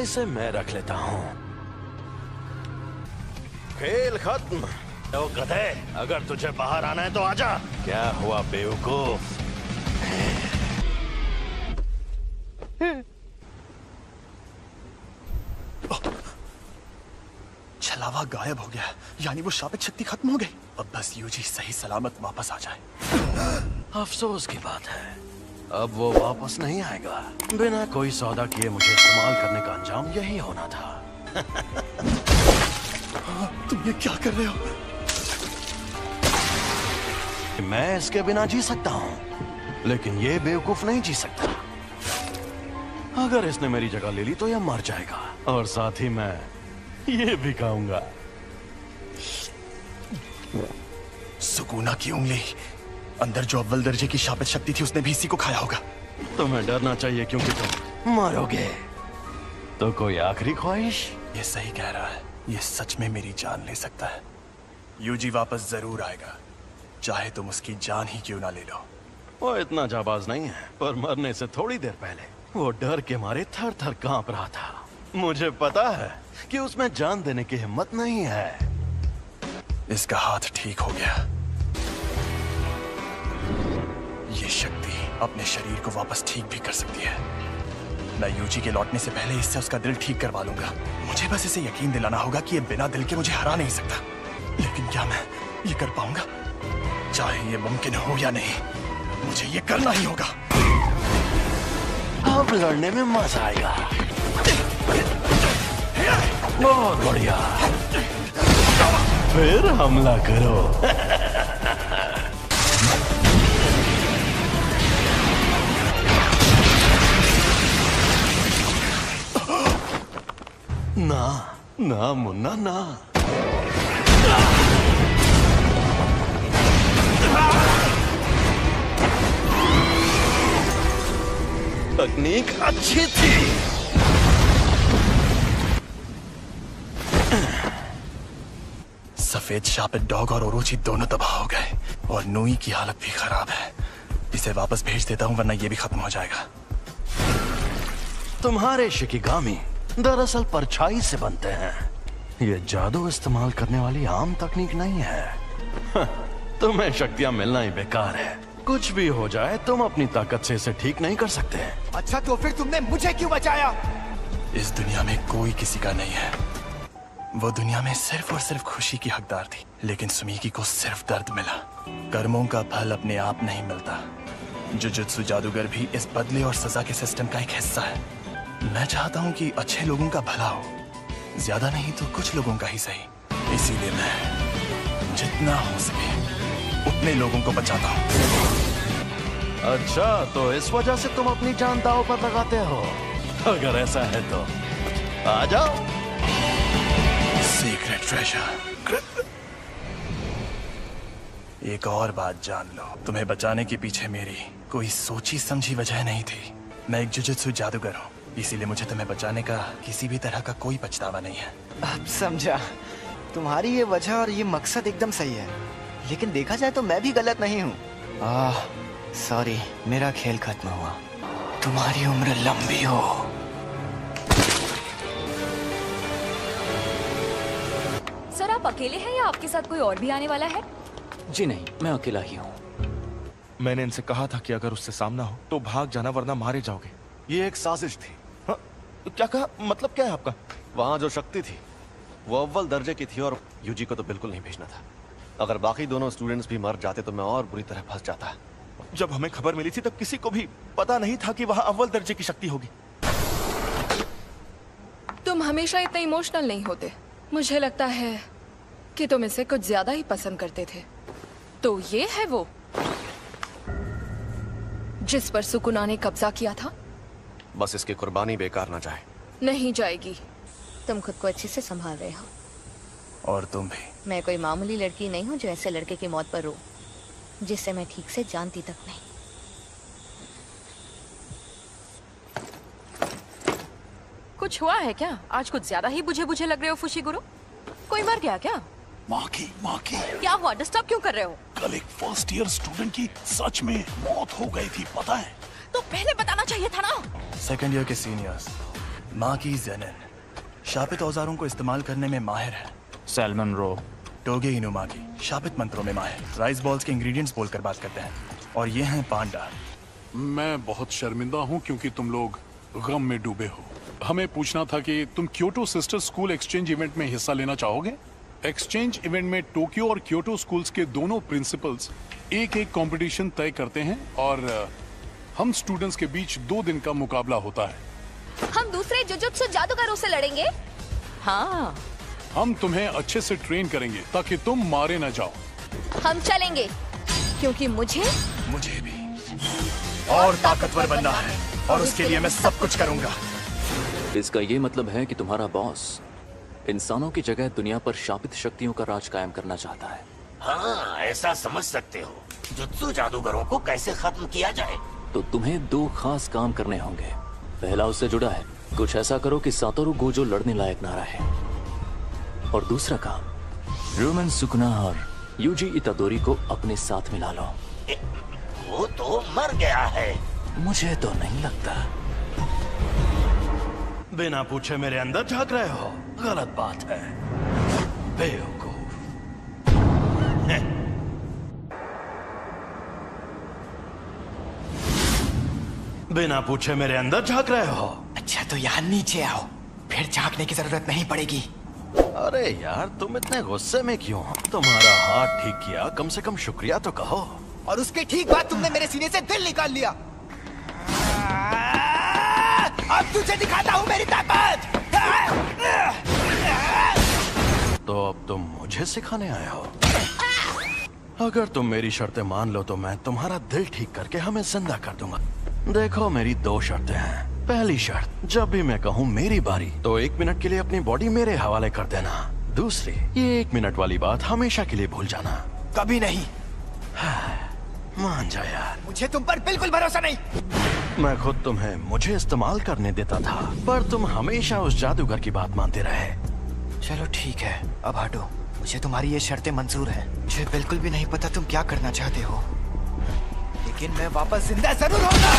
इसे मैं रख लेता हूं। खेल खत्म। तो गधे, अगर तुझे बाहर आना है तो आजा। क्या हुआ बेवकूफ? छलावा गायब हो गया, यानी वो शापित शक्ति खत्म हो गई। अब बस यूजी सही सलामत वापस आ जाए। अफसोस की बात है, अब वो वापस नहीं आएगा। बिना कोई सौदा किए मुझे इस्तेमाल करने का अंजाम यही होना था। तुम ये क्या कर रहे हो? मैं इसके बिना जी सकता हूँ, लेकिन ये बेवकूफ नहीं जी सकता। अगर इसने मेरी जगह ले ली तो यह मर जाएगा, और साथ ही मैं ये भी खाऊंगा। सुकूना की उंगली, अंदर जो अव्वल दर्जे की शापित शक्ति थी उसने भी इसी को खाया होगा। तुम्हें डरना चाहिए क्योंकि तुम मरोगे। तो कोई आखिरी ख्वाहिश? ये सही कह रहा है, ये सच में मेरी जान ले सकता है। यूजी वापस जरूर आएगा, चाहे तुम उसकी जान ही क्यों ना ले लो। वो इतना जाबाज नहीं है, पर मरने से थोड़ी देर पहले वो डर के मारे थर थर कांप रहा था। मुझे पता है कि उसमें जान देने की हिम्मत नहीं है। इसका हाथ ठीक हो गया। ये शक्ति अपने शरीर को वापस ठीक भी कर सकती है। मैं यूजी के लौटने से पहले इससे उसका दिल ठीक करवा लूंगा। मुझे बस इसे यकीन दिलाना होगा कि ये बिना दिल के मुझे हरा नहीं सकता। लेकिन क्या मैं ये कर पाऊंगा? चाहे ये मुमकिन हो या नहीं, मुझे ये करना ही होगा। अब लड़ने में मजा आएगा। बहुत बढ़िया, फिर हमला करो। ना ना मुन्ना ना। तकनीक अच्छी थी। सफेद शापित डॉग और ओरोची दोनों तबाह हो गए, और नोई की हालत भी खराब है। इसे वापस भेज देता हूँ, वरना ये भी खत्म हो जाएगा। तुम्हारे शिकिगामी दरअसल परछाई से बनते हैं। ये जादू इस्तेमाल करने वाली आम तकनीक नहीं है। तुम्हें शक्तियां मिलना ही बेकार है। कुछ भी हो जाए, तुम अपनी ताकत से इसे ठीक नहीं कर सकते। अच्छा, तो फिर तुमने मुझे क्यों बचाया? इस दुनिया में कोई किसी का नहीं है। वो दुनिया में सिर्फ और सिर्फ खुशी की हकदार थी, लेकिन सुमीकी को सिर्फ दर्द मिला। कर्मों का फल अपने आप नहीं मिलता। जुजुत्सु जादूगर भी इस बदले और सजा के सिस्टम का एक हिस्सा है। मैं चाहता हूँ कि अच्छे लोगों का भला हो, ज्यादा नहीं तो कुछ लोगों का ही सही। इसीलिए मैं जितना हो सके उतने लोगों को बचाता हूँ। अच्छा, तो इस वजह से तुम अपनी जान दांव पर लगाते हो? अगर ऐसा है तो आ जाओ। Secret treasure. एक और बात जान लो, तुम्हें बचाने के पीछे मेरी कोई सोची समझी वजह नहीं थी। मैं एक जुजुत्सु जादूगर हूँ, इसीलिए मुझे तुम्हें बचाने का किसी भी तरह का कोई पछतावा नहीं है। अब समझा। तुम्हारी ये वजह और ये मकसद एकदम सही है, लेकिन देखा जाए तो मैं भी गलत नहीं हूँ। सॉरी, मेरा खेल खत्म हुआ। तुम्हारी उम्र लंबी हो। सर, आप अकेले हैं या आपके साथ कोई और भी आने वाला है? जी नहीं, मैं अकेला ही हूँ। मैंने इनसे कहा था कि अगर उससे सामना हो तो भाग जाना, वरना मारे जाओगे। ये एक साजिश थी। हाँ, क्या कहा? मतलब क्या है आपका? वहां जो शक्ति थी वो अव्वल दर्जे की थी, और यूजी को तो बिल्कुल नहीं भेजना था। अगर बाकी दोनों स्टूडेंट्स भी मर जाते तो मैं और बुरी तरह फंस जाता। जब हमें खबर मिली थी तब किसी को भी पता नहीं था कि वहाँ अव्वल दर्जे की शक्ति होगी। तुम हमेशा इतने इमोशनल नहीं होते। मुझे लगता है कि तुम इसे कुछ ज्यादा ही पसंद करते थे। तो ये है वो जिस पर सुकुना ने कब्जा किया था? बस इसकी कुर्बानी बेकार ना जाए। नहीं जाएगी। तुम खुद को अच्छे से संभाल रहे हो। और तुम भी। मैं कोई मामूली लड़की नहीं हूँ जो ऐसे लड़के की मौत पर रो, जिसे मैं ठीक से जानती तक नहीं। कुछ हुआ है क्या? आज कुछ ज्यादा ही बुझे बुझे लग रहे हो फुशिगुरु। कोई मर गया क्या? माँ की क्या हुआ? डिस्टर्ब क्यों कर रहे हो? कल एक फर्स्ट ईयर स्टूडेंट की सच में मौत हो गई थी, पता है? तो पहले बताना चाहिए था ना। सेकेंड ईयर के सीनियर्स माँ की जेनेन शापित औजारों को इस्तेमाल करने में माहिर है। सैल्मन रो टोगे इनुमा की शापित मंत्रों में माहिर, राइस बॉल्स के इंग्रेडिएंट्स बोलकर बात करते हैं। और ये हैं पांडा। मैं बहुत शर्मिंदा हूँ क्योंकि तुम लोग गम में डूबे हो। हमें पूछना था कि तुम Kyoto sister school exchange event में हिस्सा लेना चाहोगे? एक्सचेंज इवेंट में टोक्यो और क्योटो स्कूल्स के दोनों प्रिंसिपल्स एक कंपटीशन तय करते हैं और हम स्टूडेंट्स के बीच 2 दिन का मुकाबला होता है। हम दूसरे जुजुत्सु जादूगरों से लड़ेंगे? हाँ। हम तुम्हें अच्छे से ट्रेन करेंगे ताकि तुम मारे न जाओ। हम चलेंगे क्योंकि मुझे भी और ताकतवर बनना है और उसके लिए मैं सब कुछ करूंगा। इसका ये मतलब है कि तुम्हारा बॉस इंसानों की जगह दुनिया पर शापित शक्तियों का राज कायम करना चाहता है। हाँ, ऐसा समझ सकते हो। जुत्सु जादूगरों को कैसे खत्म किया जाए? तो तुम्हें 2 खास काम करने होंगे। पहला उससे जुड़ा है, कुछ ऐसा करो कि सातोरु गोजो लड़ने लायक ना रहे। और दूसरा काम, रोमन सुकुना और यूजी इतादोरी को अपने साथ मिला लो। वो तो मर गया है। मुझे तो नहीं लगता। बिना पूछे मेरे अंदर झांक रहे हो, गलत बात है, बेवकूफ। बिना पूछे मेरे अंदर झांक रहे हो। अच्छा तो यहाँ नीचे आओ, फिर झांकने की जरूरत नहीं पड़ेगी। अरे यार तुम इतने गुस्से में क्यों हो? तुम्हारा हाथ ठीक किया, कम से कम शुक्रिया तो कहो। और उसके ठीक बाद तुमने मेरे सीने से दिल निकाल लिया। अब तुझे दिखाता हूँ मेरी ताकत। तो अब तुम मुझे सिखाने आए हो? अगर तुम मेरी शर्तें मान लो तो मैं तुम्हारा दिल ठीक करके हमें जिंदा कर दूंगा। देखो मेरी 2 शर्तें हैं। पहली शर्त, जब भी मैं कहूँ मेरी बारी तो 1 मिनट के लिए अपनी बॉडी मेरे हवाले कर देना। दूसरी, ये 1 मिनट वाली बात हमेशा के लिए भूल जाना। कभी नहीं। मान जा यार। मुझे तुम पर बिल्कुल भरोसा नहीं। मैं खुद तुम्हें मुझे इस्तेमाल करने देता था, पर तुम हमेशा उस जादूगर की बात मानते रहे। चलो ठीक है, अब हटो। मुझे तुम्हारी ये शर्तें मंजूर हैं। मुझे बिल्कुल भी नहीं पता तुम क्या करना चाहते हो, लेकिन मैं वापस जिंदा जरूर होगा।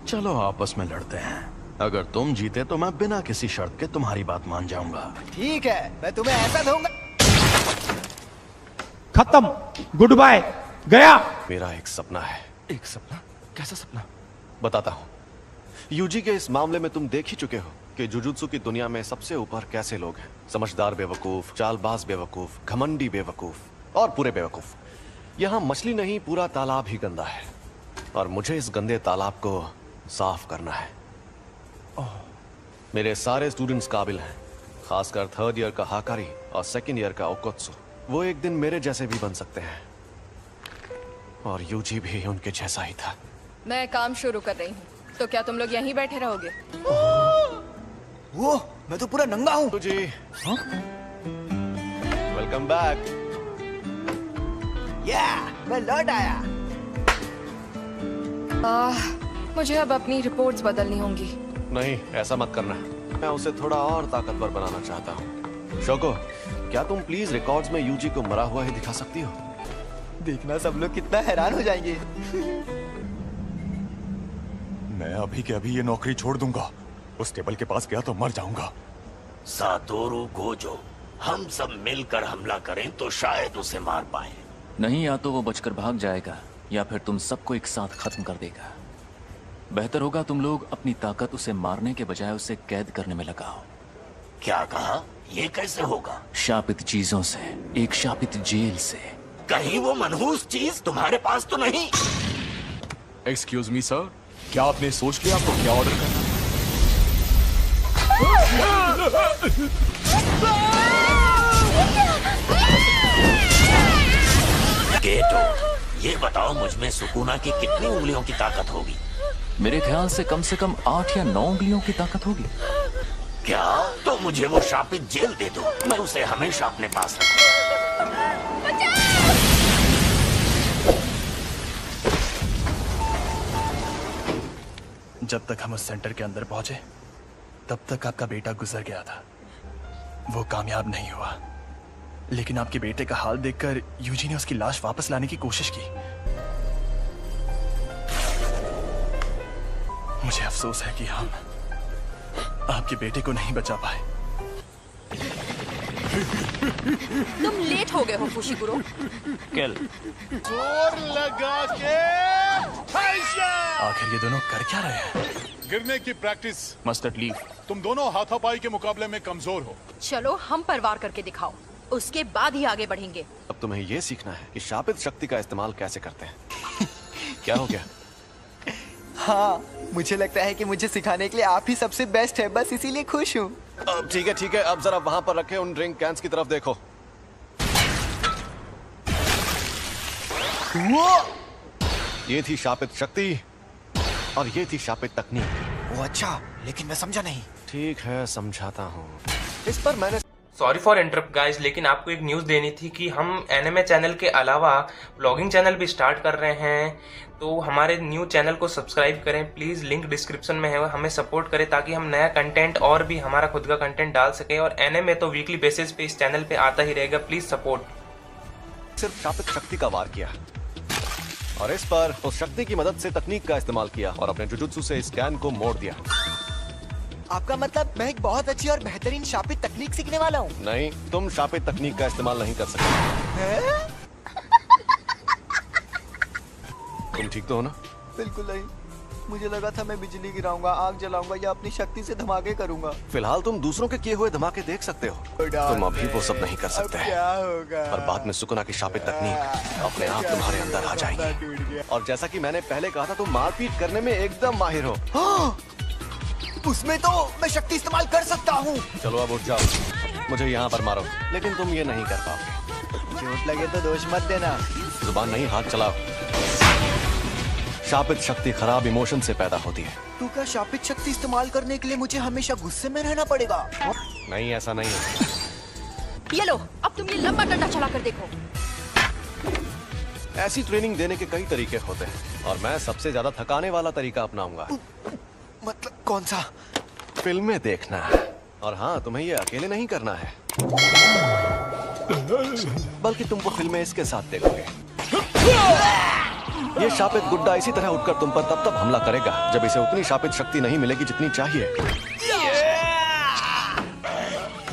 चलो आपस में लड़ते हैं। अगर तुम जीते तो मैं बिना किसी शर्त के तुम्हारी बात मान जाऊंगा। ठीक है, मैं तुम्हें ऐसा दूंगा। खत्म, गुड बाय, गया। मेरा एक सपना है। एक सपना? कैसा सपना? बताता हूँ। यूजी के इस मामले में तुम देख ही चुके हो कि जुजुत्सु की दुनिया में सबसे ऊपर कैसे लोग हैं। समझदार बेवकूफ, चालबाज बेवकूफ, घमंडी बेवकूफ और पूरे बेवकूफ। यहाँ मछली नहीं, पूरा तालाब ही गंदा है और मुझे इस गंदे तालाब को साफ करना है। मेरे सारे स्टूडेंट्स काबिल हैं, खासकर 3rd ईयर का हाकारी और 2nd ईयर का ओकोत्सु। वो एक दिन मेरे जैसे भी बन सकते हैं और यूजी भी उनके जैसा ही था। मैं काम शुरू कर रही हूँ, तो क्या तुम लोग यहीं बैठे रहोगे? वो मैं तो पूरा नंगा हूँ। जी वेलकम बैक। मैं लौट आया। मुझे अब अपनी रिपोर्ट्स बदलनी होंगी। नहीं, ऐसा मत करना। मैं उसे थोड़ा और ताकतवर बनाना चाहता हूँ। शोको, क्या तुम प्लीज रिकॉर्ड्स में यूजी को मरा हुआ ही दिखा सकती हो? देखना सब लोग कितना हैरान हो जाएंगे। मैं अभी के अभी ये नौकरी छोड़ दूंगा। उस टेबल के पास गया तो मर जाऊंगा। सातोरु गोजो, हम सब मिलकर हमला करें तो शायद उसे मार पाए। नहीं, या तो वो बचकर भाग जाएगा या फिर तुम सबको एक साथ खत्म कर देगा। बेहतर होगा तुम लोग अपनी ताकत उसे मारने के बजाय उसे कैद करने में लगाओ। क्या कहा? ये कैसे होगा? शापित चीजों से, एक शापित जेल से। कहीं वो मनहूस चीज तुम्हारे पास तो नहीं? एक्सक्यूज मी सर, क्या आपने सोच लिया आपको क्या ऑर्डर करना? गेटो, ये बताओ मुझ में सुकूना की कितनी उंगलियों की ताकत होगी? मेरे ख्याल से कम 8 या 9 उंगलियों की ताकत होगी। क्या? तो मुझे वो शापित जेल दे दो, मैं उसे हमेशा अपने पास रखूंगा। जब तक हम उस सेंटर के अंदर पहुंचे तब तक आपका बेटा गुजर गया था। वो कामयाब नहीं हुआ, लेकिन आपके बेटे का हाल देखकर यूजी ने उसकी लाश वापस लाने की कोशिश की। मुझे अफसोस है कि हम आपके बेटे को नहीं बचा पाए। तुम लेट हो गए हो फुशिगुरो। किल। जोर लगा के आखिर ये दोनों कर क्या रहे हैं? गिरने की प्रैक्टिस। Mustard leaf. तुम दोनों हाथापाई के मुकाबले में कमजोर हो। चलो हम पर वार करके दिखाओ, उसके बाद ही आगे बढ़ेंगे। अब तुम्हें ये सीखना है कि शापित शक्ति का इस्तेमाल कैसे करते हैं। क्या हो गया? हाँ, मुझे लगता है कि मुझे सिखाने के लिए आप ही सबसे बेस्ट है, बस इसीलिए खुश हूँ। ठीक है ठीक है, अब जरा वहां पर रखे उन ड्रिंक कैंस की तरफ देखो। ये थी शापित शक्ति और ये थी शापित तकनीक। वो अच्छा, लेकिन मैं समझा नहीं। ठीक है, समझाता हूँ। इस पर मैंने सॉरी फॉर इंटरप्ट गाइस, लेकिन आपको एक न्यूज़ देनी थी कि हम एनिमे चैनल के अलावा ब्लॉगिंग चैनल भी स्टार्ट कर रहे हैं। तो हमारे न्यू चैनल को सब्सक्राइब करें प्लीज़, लिंक डिस्क्रिप्शन में है। हमें सपोर्ट करें ताकि हम नया कंटेंट और भी हमारा खुद का कंटेंट डाल सकें। और एनिमे तो वीकली बेसिस पे इस चैनल पे आता ही रहेगा, प्लीज़ सपोर्ट। सिर्फ शापित शक्ति का वार किया और इस पर उस शक्ति की मदद से तकनीक का इस्तेमाल किया और अपने जुजुत्सु से इस कैन को मोड़ दिया। आपका मतलब मैं एक बहुत अच्छी और बेहतरीन शापित तकनीक सीखने वाला हूँ? नहीं, तुम शापित तकनीक का इस्तेमाल नहीं कर सकते। तुम ठीक तो हो ना? बिल्कुल नहीं, मुझे लगा था मैं बिजली गिराऊंगा, आग जलाऊंगा या अपनी शक्ति से धमाके करूंगा। फिलहाल तुम दूसरों के किए हुए धमाके देख सकते हो, तुम अभी वो सब नहीं कर सकते। क्या होगा? और बाद में सुकुना की शापित तकनीक अपने आप तुम्हारे अंदर आ जाएगी। और जैसा कि मैंने पहले कहा था, तुम मारपीट करने में एकदम माहिर हो। उसमें तो मैं शक्ति इस्तेमाल कर सकता हूँ। चलो अब उठ जाओ, मुझे यहाँ पर मारो, लेकिन तुम ये नहीं कर पाओगे। चोट लगे तो दोष मत देना। जुबान नहीं, हाथ चलाओ। शापित शक्ति खराब इमोशन से पैदा होती है। तो क्या शापित शक्ति इस्तेमाल करने के लिए मुझे हमेशा गुस्से में रहना पड़ेगा? नहीं, ऐसा नहीं है। ये लो, अब तुम ये लंबा डंडा चला कर देखो। ऐसी ट्रेनिंग देने के कई तरीके होते हैं और मैं सबसे ज्यादा थकाने वाला तरीका अपनाऊंगा। मतलब कौन सा? फिल्में देखना। और हाँ, तुम्हें ये अकेले नहीं करना है, बल्कि तुम वो फिल्में इसके साथ देखोगे। ये शापित गुड्डा इसी तरह उठकर तुम पर तब हमला करेगा जब इसे उतनी शापित शक्ति नहीं मिलेगी जितनी चाहिए।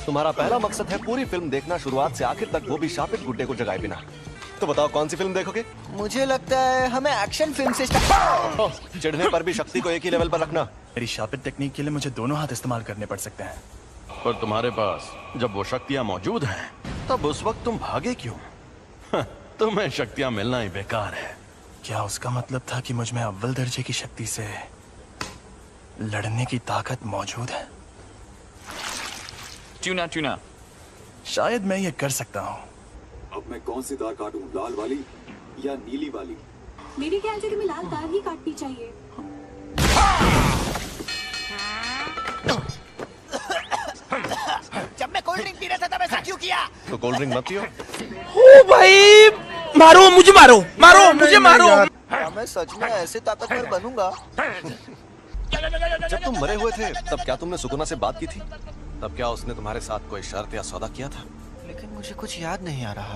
तुम्हारा पहला मकसद है पूरी फिल्म देखना शुरुआत से आखिर तक, वो भी शापित गुड्डे को जगाए बिना। तो बताओ कौन सी फिल्म देखोगे? मुझे लगता है हमें एक्शन फिल्म से स्टार्ट। चिढ़ने पर भी शक्ति को एक ही लेवल पर रखना। मेरी शापित टेक्निक के लिए मुझे दोनों हाथ इस्तेमाल करने पड़ सकते हैं। पर तुम्हारे पास जब वो शक्तियां मौजूद हैं, तब उस वक्त तुम भागे क्यों? तुम्हें शक्तियां मिलना ही बेकार है। क्या उसका मतलब था कि मुझ में अव्वल दर्जे की शक्ति से लड़ने की ताकत मौजूद है? ट्यूना। शायद मैं ये कर सकता हूँ। अब मैं कौन सी तार काटूं, लाल वाली या नीली वाली? मेरे ख्याल से तुम्हें लाल तार ही काटनी चाहिए। जब मैं कोल्ड ड्रिंक पी रहा था तब ऐसा क्यों किया? तो कोल्ड ड्रिंक मत पियो। ओ भाई, मारो मुझे, मारो मुझे, मारो। मैं सच में ऐसे ताकतवर बनूंगा। जब तुम मरे हुए थे तब क्या तुमने सुकुना से बात की थी? तब क्या उसने तुम्हारे साथ कोई शर्त या सौदा किया था? लेकिन मुझे कुछ याद नहीं आ रहा।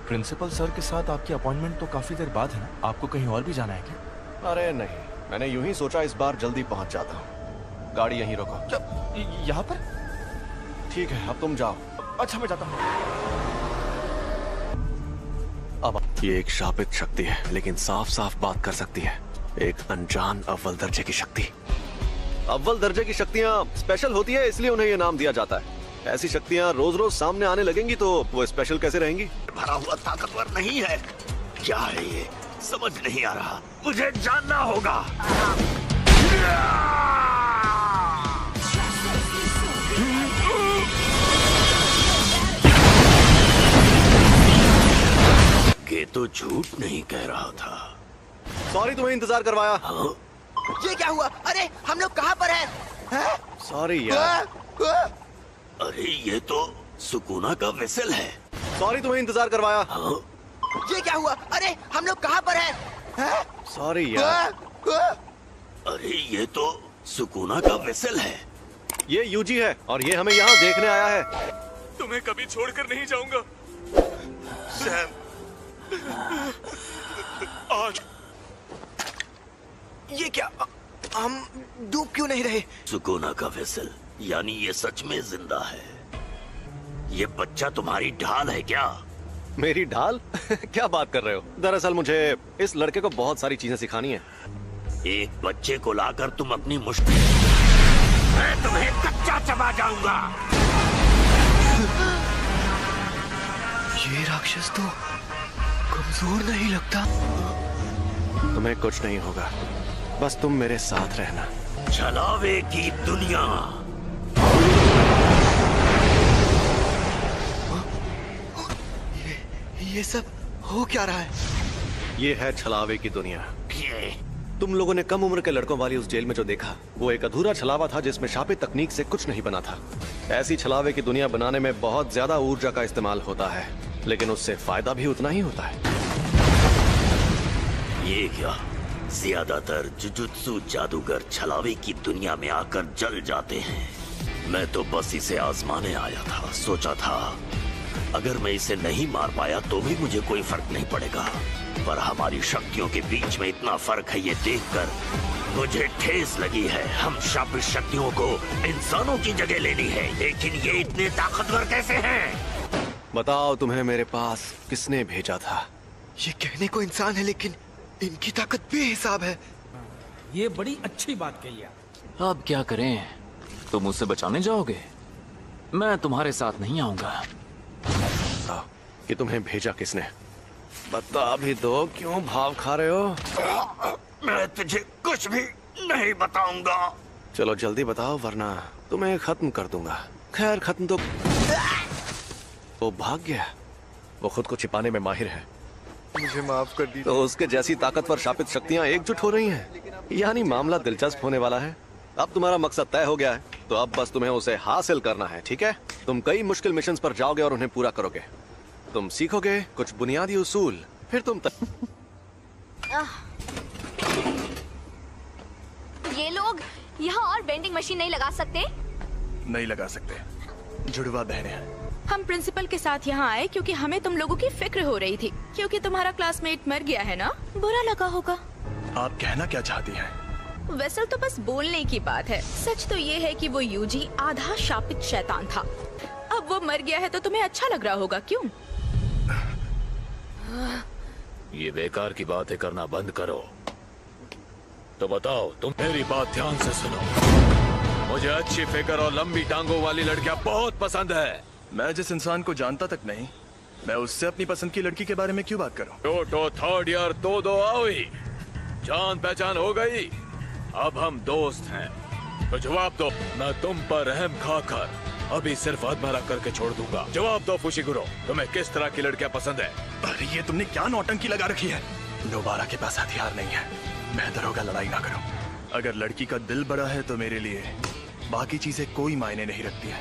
प्रिंसिपल सर के साथ आपकी अपॉइंटमेंट तो काफी देर बाद है ना? आपको कहीं और भी जाना है क्या? अरे नहीं, मैंने यूं ही सोचा इस बार जल्दी पहुंच जाता हूँ। गाड़ी यहीं रोको। यहाँ पर? ठीक है, अब तुम जाओ। अच्छा, मैं जाता हूँ। अब ये एक शापित शक्ति है, लेकिन साफ साफ बात कर सकती है। एक अनजान अव्वल दर्जे की शक्ति। अव्वल दर्जे की शक्तियाँ स्पेशल होती है, इसलिए उन्हें ये नाम दिया जाता है। ऐसी शक्तियाँ रोज रोज सामने आने लगेंगी तो वो स्पेशल कैसे रहेंगी? भरा हुआ ताकतवर नहीं है। क्या है ये? समझ नहीं आ रहा। मुझे जानना होगा। ये तो झूठ नहीं कह रहा था। सॉरी तुम्हें इंतजार करवाया। ये क्या हुआ? अरे हम लोग कहाँ पर हैं? सॉरी यार। अरे ये तो सुकूना का वेसल है। सॉरी तुम्हें इंतजार करवाया। ये क्या हुआ? अरे हम लोग कहाँ पर हैं? सॉरी यार। अरे ये तो सुकूना का वेसल है। ये यूजी है और ये हमें यहाँ देखने आया है। तुम्हें कभी छोड़कर नहीं जाऊंगा सैम। आज ये क्या? हम डूब क्यों नहीं रहे? सुकूना का वेसल, यानी ये सच में जिंदा है। ये बच्चा तुम्हारी ढाल है क्या? मेरी ढाल? क्या बात कर रहे हो? दरअसल मुझे इस लड़के को बहुत सारी चीजें सिखानी है। एक बच्चे को लाकर तुम अपनी मुश्किल, मैं तुम्हें कच्चा चबा जाऊंगा। ये राक्षस तो कमजोर नहीं लगता। तुम्हें कुछ नहीं होगा, बस तुम मेरे साथ रहना। छलावे की दुनिया। ये सब हो क्या रहा है? ये है छलावे की दुनिया। तुम लोगों ने कम उम्र के लड़कों वाली उस जेल में जो देखा, वो एक अधूरा छलावा था जिसमें शापित तकनीक से कुछ नहीं बना था। ऐसी छलावे की दुनिया बनाने में बहुत ज्यादा ऊर्जा का इस्तेमाल होता है, लेकिन उससे फायदा भी उतना ही होता है। ये क्या? ज्यादातर जुजुत्सु जादूगर छलावे की दुनिया में आकर जल जाते हैं। मैं तो बस इसे आजमाने आया था। सोचा था अगर मैं इसे नहीं मार पाया तो भी मुझे कोई फर्क नहीं पड़ेगा, पर हमारी शक्तियों के बीच में इतना फर्क है ये देखकर मुझे ठेस लगी है। हम शापित शक्तियों को इंसानों की जगह लेनी है, लेकिन ये इतने ताकतवर कैसे हैं? बताओ तुम्हें मेरे पास किसने भेजा था? ये कहने को इंसान है लेकिन इनकी ताकत बेहिसाब है। ये बड़ी अच्छी बात कही है। अब क्या करें? तुम मुझसे बचाने जाओगे? मैं तुम्हारे साथ नहीं आऊंगा। कि तुम्हें भेजा किसने? बता भी दो, क्यों भाव खा रहे हो? मैं तुझे कुछ भी नहीं बताऊंगा। चलो जल्दी बताओ वरना तुम्हें खत्म कर दूंगा। खैर खत्म तो वो भाग गया। वो खुद को छिपाने में माहिर है। मुझे माफ कर दीजिए। तो उसके जैसी ताकतवर शापित शक्तियां एकजुट हो रही हैं। यानी मामला दिलचस्प होने वाला है। अब तुम्हारा मकसद तय हो गया है, तो अब बस तुम्हें उसे हासिल करना है, ठीक है? तुम कई मुश्किल मिशंस पर जाओगे और उन्हें पूरा करोगे। तुम सीखोगे कुछ बुनियादी उसूल, फिर तुम ये लोग यहाँ और वेंडिंग मशीन नहीं लगा सकते? नहीं लगा सकते, जुड़वा बहनें हैं। हम प्रिंसिपल के साथ यहाँ आए क्योंकि हमें तुम लोगों की फिक्र हो रही थी, क्योंकि तुम्हारा क्लासमेट मर गया है ना? बुरा लगा होगा। आप कहना क्या चाहती हैं? वेसल तो बस बोलने की बात है। सच तो ये है कि वो यूजी आधा शापित शैतान था। अब वो मर गया है तो तुम्हें अच्छा लग रहा होगा, क्यों? ये बेकार की बातें करना बंद करो। तो बताओ, तुम मेरी बात ध्यान से सुनो। मुझे अच्छी फिगर और लंबी टांगों वाली लड़कियां बहुत पसंद है। मैं जिस इंसान को जानता तक नहीं, मैं उससे अपनी पसंद की लड़की के बारे में क्यों बात करूं? टोटो थर्ड ईयर दो आओ, जान पहचान हो गई। अब हम दोस्त हैं, तो जवाब दो। मैं तुम पर रहम खाकर अभी सिर्फ अधमरा करके छोड़ दूंगा। जवाब दो फुशिगुरो, तुम्हें किस तरह की लड़कियां पसंद है? अरे ये तुमने क्या नौटंकी लगा रखी है? नोबारा के पास हथियार नहीं है, बेहतर होगा लड़ाई ना करो। अगर लड़की का दिल बड़ा है तो मेरे लिए बाकी चीजें कोई मायने नहीं रखती है।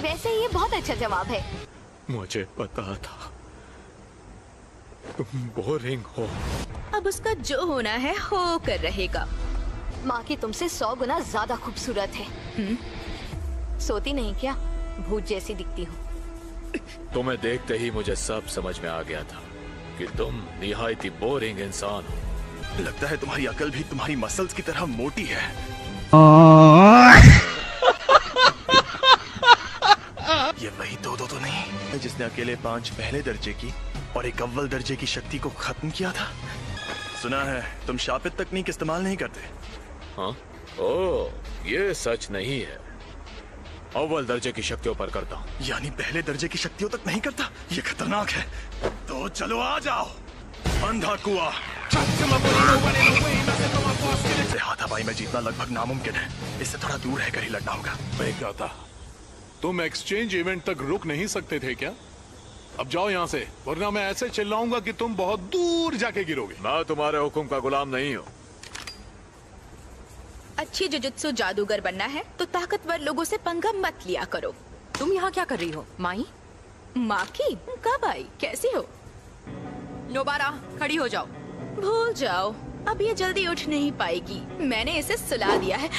वैसे ये बहुत अच्छा जवाब है। मुझे पता था तुम बोरिंग हो। अब उसका जो होना है हो कर रहेगा। माँ की तुमसे 100 गुना ज्यादा खूबसूरत है। सोती नहीं क्या? भूत जैसी दिखती हो। तुम्हें देखते ही मुझे सब समझ में आ गया था कि तुम निहायत ही बोरिंग इंसान हो। लगता है तुम्हारी अकल भी तुम्हारी मसल्स की तरह मोटी है। ये वही दो तो नहीं जिसने अकेले 5 पहले दर्जे की और एक अव्वल दर्जे की शक्ति को खत्म किया था। सुना है तुम शापित तकनीक इस्तेमाल नहीं करते। हाँ? ओह, ये सच नहीं है। अव्वल दर्जे की शक्तियों पर करता हूँ। यानी पहले दर्जे की शक्तियों तक नहीं करता? ये खतरनाक है। तो चलो आ जाओ। अंधा कुआं। हाथापाई में जीतना लगभग नामुमकिन है। इससे थोड़ा दूर रहकर ही लड़ना होगा। मैं कहता, तुम एक्सचेंज इवेंट तक रुक नहीं सकते थे क्या? अब जाओ यहाँ से, वरना मैं ऐसे चिल्लाऊंगा कि तुम बहुत दूर जाके गिरोगे। मैं तुम्हारे हुक्म का गुलाम नहीं हूँ। अच्छी जुजुत्सु जादूगर बनना है तो ताकतवर लोगों से पंगा मत लिया करो। तुम यहाँ क्या कर रही हो माई? माँ की? कब आई? कैसी हो? नोबारा, खड़ी हो जाओ। भूल जाओ, अब ये जल्दी उठ नहीं पाएगी। मैंने इसे सुला दिया है।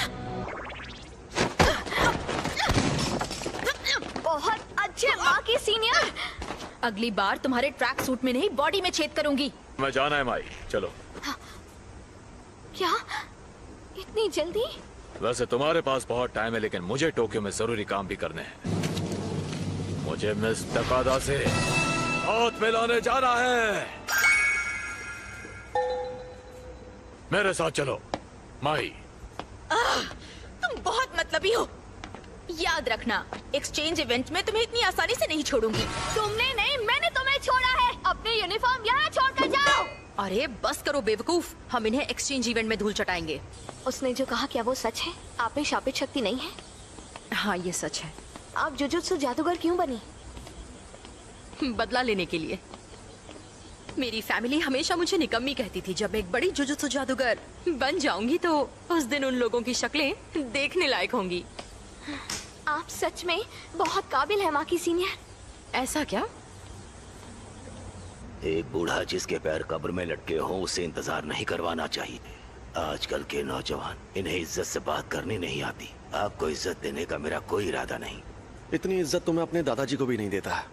बहुत अच्छे माँ की सीनियर। अगली बार तुम्हारे ट्रैक सूट में नहीं, बॉडी में छेद करूंगी। मैं जाना है माई, चलो। क्या इतनी जल्दी? वैसे तुम्हारे पास बहुत टाइम है, लेकिन मुझे टोक्यो में जरूरी काम भी करने हैं। मुझे मिस तकादा से हाथ मिलाने जाना है। मेरे साथ चलो माई। तुम बहुत मतलबी हो। याद रखना, एक्सचेंज इवेंट में तुम्हें इतनी आसानी से नहीं छोड़ूंगी। तुमने नहीं, मैंने तुम्हें छोड़ा है। अपने यूनिफॉर्म यहाँ छोड़कर जाओ। अरे बस करो बेवकूफ, हम इन्हें एक्सचेंज इवेंट में धूल चटाएंगे। उसने जो कहा क्या वो सच है? आप में शापित शक्ति नहीं है? हाँ ये सच है। आप जुजुत्सु जादूगर क्यों बनी? बदला लेने के लिए। मेरी फैमिली हमेशा मुझे निकम्मी कहती थी। जब मैं एक बड़ी जुजुत्सु जादूगर बन जाऊंगी तो उस दिन उन लोगों की शक्लें देखने लायक होंगी। आप सच में बहुत काबिल है माँ की सीनियर। ऐसा क्या? एक बूढ़ा जिसके पैर कब्र में लटके हों उसे इंतजार नहीं करवाना चाहिए। आजकल के नौजवान, इन्हें इज्जत से बात करनी नहीं आती। आपको इज्जत देने का मेरा कोई इरादा नहीं। इतनी इज्जत तो मैं अपने दादाजी को भी नहीं देता।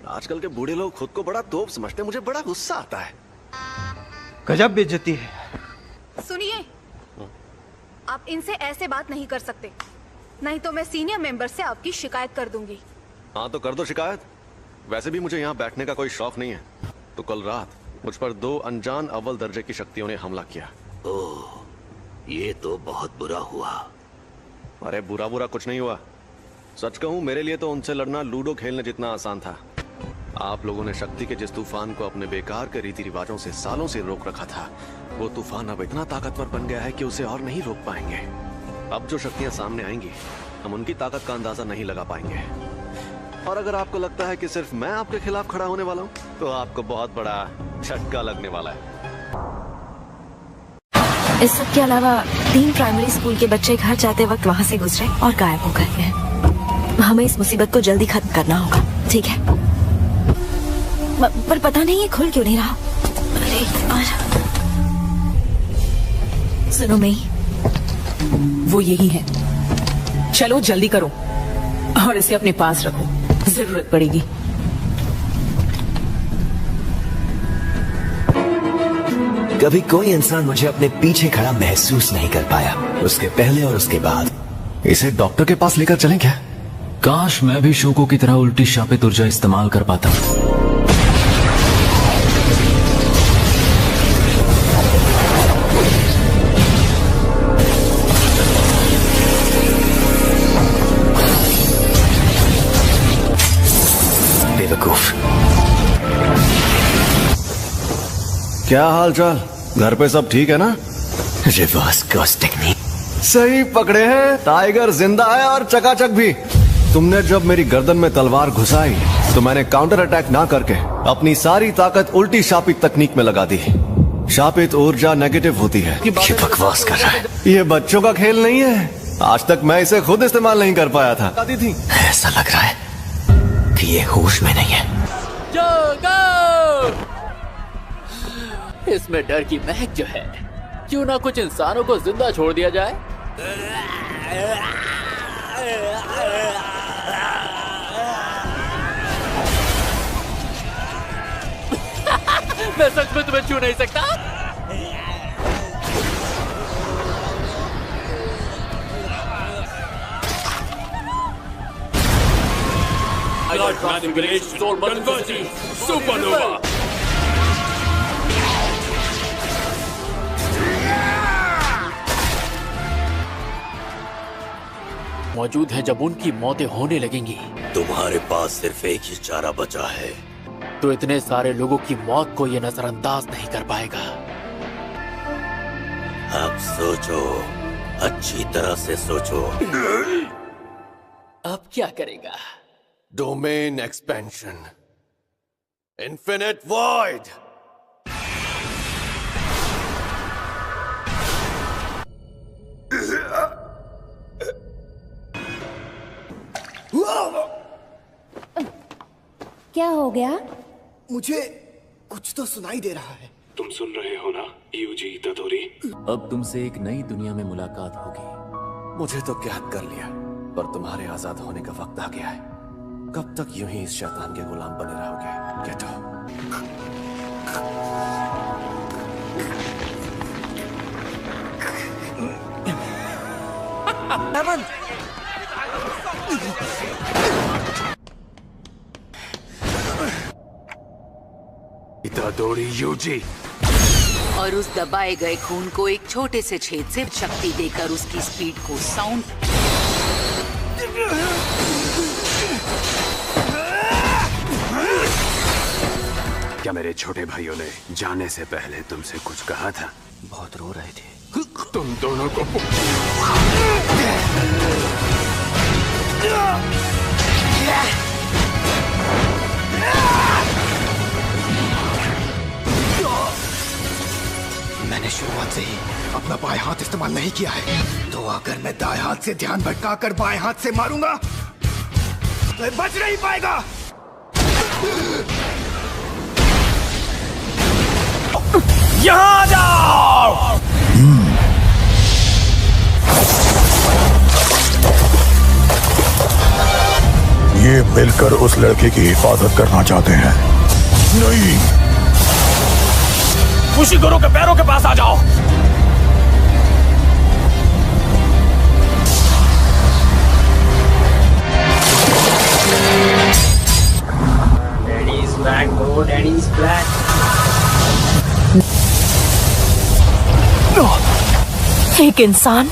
आजकल के बूढ़े लोग खुद को बड़ा तोप समझते हैं। मुझे बड़ा गुस्सा आता है। गजब बेइज्जती है। सुनिए, आप इनसे ऐसे बात नहीं कर सकते, नहीं तो मैं सीनियर मेंबर से आपकी शिकायत कर दूंगी। हाँ तो कर दो शिकायत। वैसे भी मुझे यहाँ बैठने का कोई शौक नहीं है। तो कल रात मुझ पर 2 अनजान अव्वल दर्जे की शक्तियों ने हमला किया। ओह, ये तो बहुत बुरा हुआ। अरे बुरा बुरा कुछ नहीं हुआ। सच कहूँ, मेरे लिए तो उनसे लड़ना लूडो खेलने जितना आसान था। आप लोगों ने शक्ति के जिस तूफान को अपने बेकार के रीति रिवाजों से सालों से रोक रखा था, वो तूफान अब इतना ताकतवर बन गया है कि उसे और नहीं रोक पाएंगे। अब जो शक्तियां सामने आएंगी, हम उनकी ताकत का अंदाजा नहीं लगा पाएंगे। और अगर आपको लगता है कि सिर्फ मैं आपके खिलाफ खड़ा होने वाला हूँ, तो आपको बहुत बड़ा झटका लगने वाला है। इस सब के अलावा 3 प्राइमरी स्कूल के बच्चे घर जाते वक्त वहाँ से गुजरे और गायब हो गए हैं। हमें इस मुसीबत को जल्दी खत्म करना होगा, ठीक है? पर पता नहीं ये खुल क्यों नहीं रहा। अरे सुनो मई, वो यही है। चलो जल्दी करो और इसे अपने पास रखो, जरूरत पड़ेगी। कभी कोई इंसान मुझे अपने पीछे खड़ा महसूस नहीं कर पाया, उसके पहले और उसके बाद। इसे डॉक्टर के पास लेकर चलें क्या? काश मैं भी शोको की तरह उल्टी शापित ऊर्जा इस्तेमाल कर पाता। क्या हाल चाल? घर पे सब ठीक है ना? Reverse curse technique. सही पकड़े हैं। टाइगर जिंदा है और चकाचक भी। तुमने जब मेरी गर्दन में तलवार घुसाई तो मैंने काउंटर अटैक ना करके अपनी सारी ताकत उल्टी शापित तकनीक में लगा दी। शापित ऊर्जा नेगेटिव होती है। ये बकवास कर रहा है। ये बच्चों का खेल नहीं है। आज तक मैं इसे खुद इस्तेमाल नहीं कर पाया था। ऐसा लग रहा है कि ये होश में नहीं है। इसमें डर की महक जो है, क्यों ना कुछ इंसानों को जिंदा छोड़ दिया जाए। मैं सच में तुम्हें छू नहीं सकता। सुपरनोवा। मौजूद हैं जब उनकी मौतें होने लगेंगी। तुम्हारे पास सिर्फ एक ही चारा बचा है। तो इतने सारे लोगों की मौत को ये नजरअंदाज नहीं कर पाएगा। अब सोचो, अच्छी तरह से सोचो। अब क्या करेगा? Domain expansion, infinite void. क्या हो गया? मुझे कुछ तो सुनाई दे रहा है। तुम सुन रहे हो ना यूजी तदोरी? अब तुमसे एक नई दुनिया में मुलाकात होगी। मुझे तो कैद कर लिया, पर तुम्हारे आजाद होने का वक्त आ गया है। कब तक यूं ही इस शैतान के गुलाम बने रहोगे? Get out. तदोरी यूजी। और उस दबाए गए खून को एक छोटे से छेद से शक्ति देकर उसकी स्पीड को साउंड। क्या मेरे छोटे भाइयों ने जाने से पहले तुमसे कुछ कहा था? बहुत रो रहे थे। तुम दोनों को मैंने शुरुआत से ही अपना बाएं हाथ इस्तेमाल नहीं किया है, तो अगर मैं दाएं हाथ से ध्यान भटकाकर बाएं हाथ से मारूंगा तो बच नहीं पाएगा। यहाँ आ जाओ। ये मिलकर उस लड़के की हिफाजत करना चाहते हैं। नहीं, फुशिगोरो के पैरों के पास आ जाओ। Daddy's back, bro. Daddy's back. एक इंसान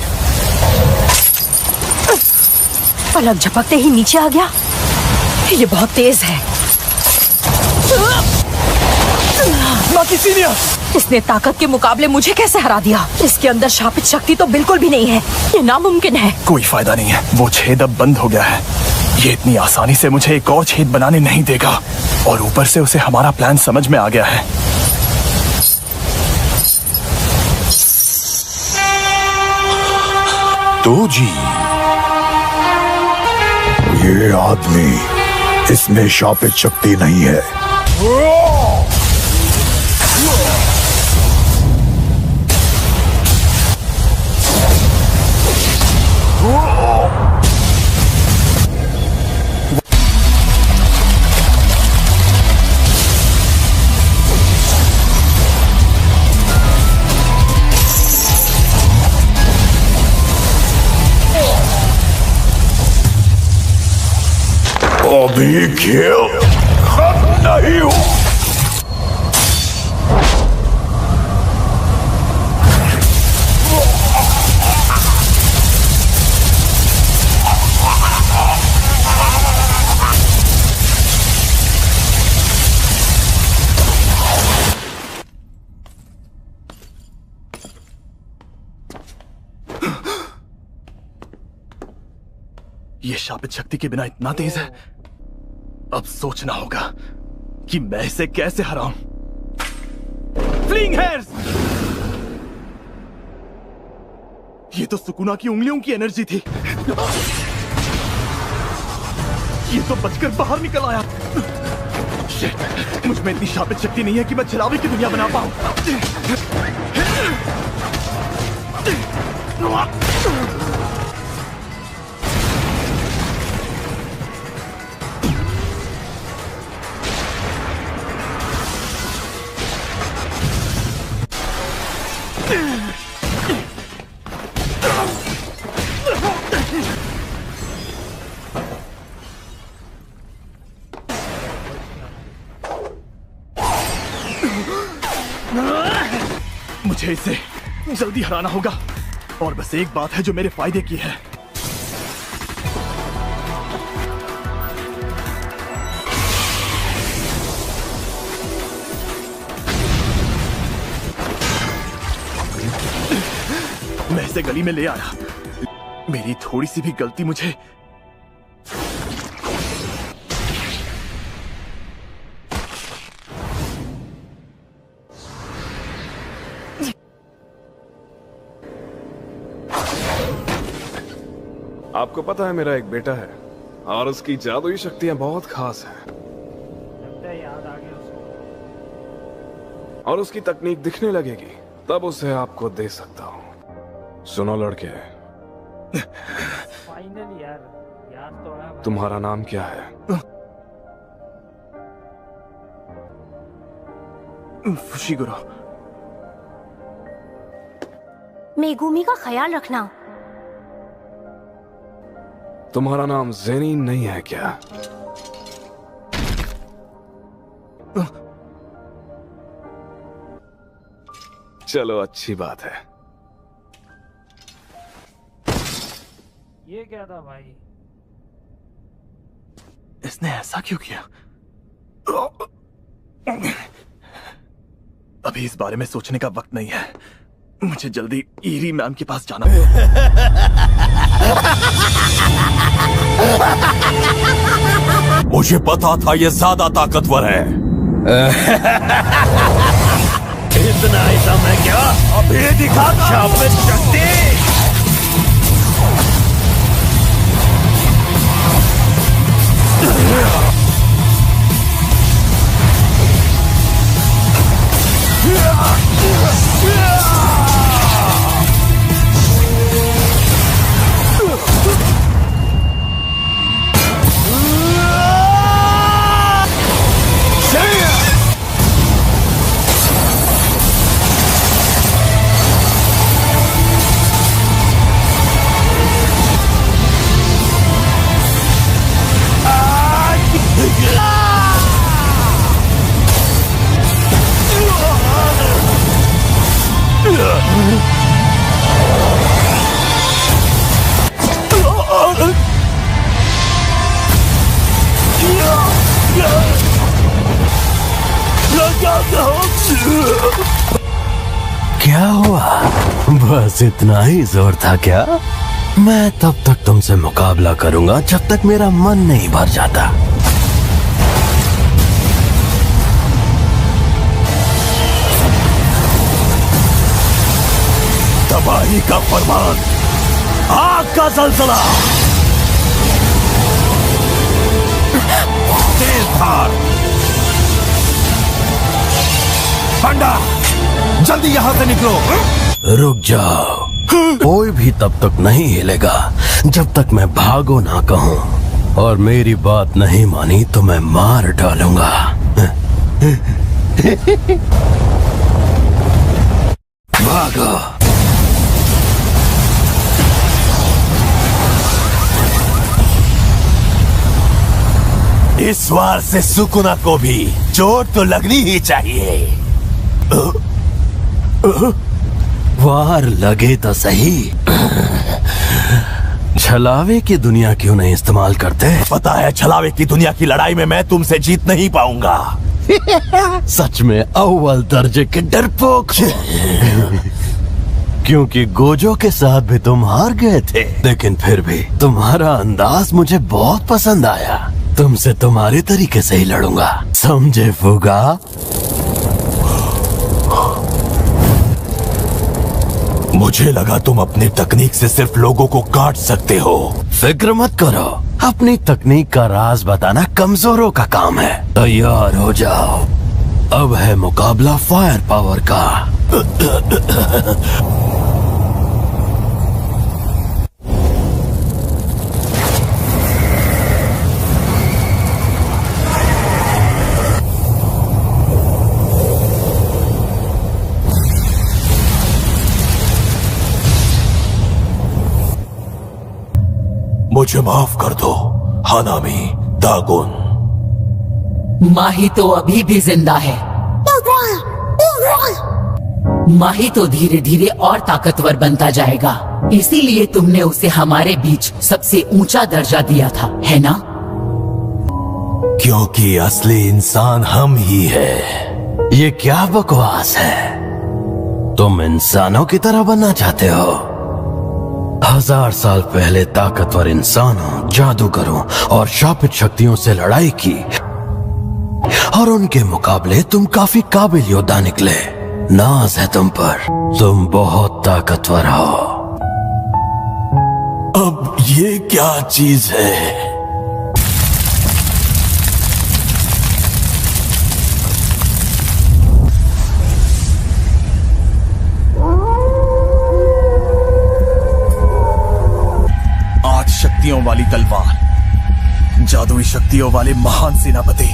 पलक झपकते ही नीचे आ गया। ये बहुत तेज है। इसने ताकत के मुकाबले मुझे कैसे हरा दिया? इसके अंदर शापित शक्ति तो बिल्कुल भी नहीं है। ये नामुमकिन है। कोई फायदा नहीं है, वो छेद अब बंद हो गया है। ये इतनी आसानी से मुझे एक और छेद बनाने नहीं देगा। और ऊपर से उसे हमारा प्लान समझ में आ गया है। तो जी, ये आदमी, इसमें शापित शक्ति नहीं है। अभी खेल खत्म नहीं हो। ये शापित शक्ति के बिना इतना तेज है। अब सोचना होगा कि मैं इसे कैसे हराऊं। Fling hairs! ये तो सुकुना की उंगलियों की एनर्जी थी। ये तो बचकर बाहर निकल आया। शिट, मुझ में इतनी शापित शक्ति नहीं है कि मैं छलावे की दुनिया बना पाऊं। मुझे इसे जल्दी हराना होगा। और बस एक बात है जो मेरे फायदे की है। उसे गली में ले आया। मेरी थोड़ी सी भी गलती मुझे आपको पता है मेरा एक बेटा है और उसकी जादुई शक्तियां बहुत खास हैं। और उसकी तकनीक दिखने लगेगी तब उसे आपको दे सकता हूं। सुनो लड़के, फाइनली यार तो आया। तुम्हारा नाम क्या है? फुशिगुरो। मेगुमी का ख्याल रखना। तुम्हारा नाम जेनी नहीं है क्या? चलो अच्छी बात है। ये क्या था भाई? इसने ऐसा क्यों किया? अभी इस बारे में सोचने का वक्त नहीं है। मुझे जल्दी ईरी मैम के पास जाना मुझे पता था ये ज्यादा ताकतवर है। इतना ही समय क्या? अभी दिखाता शापित शक्ति। क्या हुआ? बस इतना ही जोर था क्या? मैं तब तक तुमसे मुकाबला करूंगा जब तक मेरा मन नहीं भर जाता। तबाही का फरमान, आग का जलजला, तेज धार, बंडा, जल्दी यहाँ से निकलो। रुक जाओ, कोई भी तब तक नहीं हिलेगा जब तक मैं भागो ना कहूँ, और मेरी बात नहीं मानी तो मैं मार डालूंगा। भागो। इस वार से सुकुना को भी चोट तो लगनी ही चाहिए। वार लगे तो सही। छलावे की दुनिया क्यों नहीं इस्तेमाल करते? पता है छलावे की दुनिया की लड़ाई में मैं तुमसे जीत नहीं पाऊंगा। सच में अव्वल दर्जे के डरपोक हो। क्योंकि गोजो के साथ भी तुम हार गए थे, लेकिन फिर भी तुम्हारा अंदाज मुझे बहुत पसंद आया। तुमसे तुम्हारे तरीके से ही लड़ूंगा, समझे फुगा? मुझे लगा तुम अपनी तकनीक से सिर्फ लोगों को काट सकते हो। फिक्र मत करो, अपनी तकनीक का राज बताना कमजोरों का काम है। तैयार हो जाओ, अब है मुकाबला फायर पावर का। मुझे माफ कर दो हानामी दागुन। माही तो अभी भी जिंदा है। माही तो धीरे धीरे और ताकतवर बनता जाएगा, इसीलिए तुमने उसे हमारे बीच सबसे ऊंचा दर्जा दिया था, है ना? क्योंकि असली इंसान हम ही है। ये क्या बकवास है? तुम इंसानों की तरह बनना चाहते हो? 1000 साल पहले ताकतवर इंसानों, जादूगरों और शापित शक्तियों से लड़ाई की और उनके मुकाबले तुम काफी काबिल योद्धा निकले। नाज है तुम पर, तुम बहुत ताकतवर हो। अब ये क्या चीज है? शक्तियों वाली तलवार, जादुई शक्तियों वाले महान सेनापति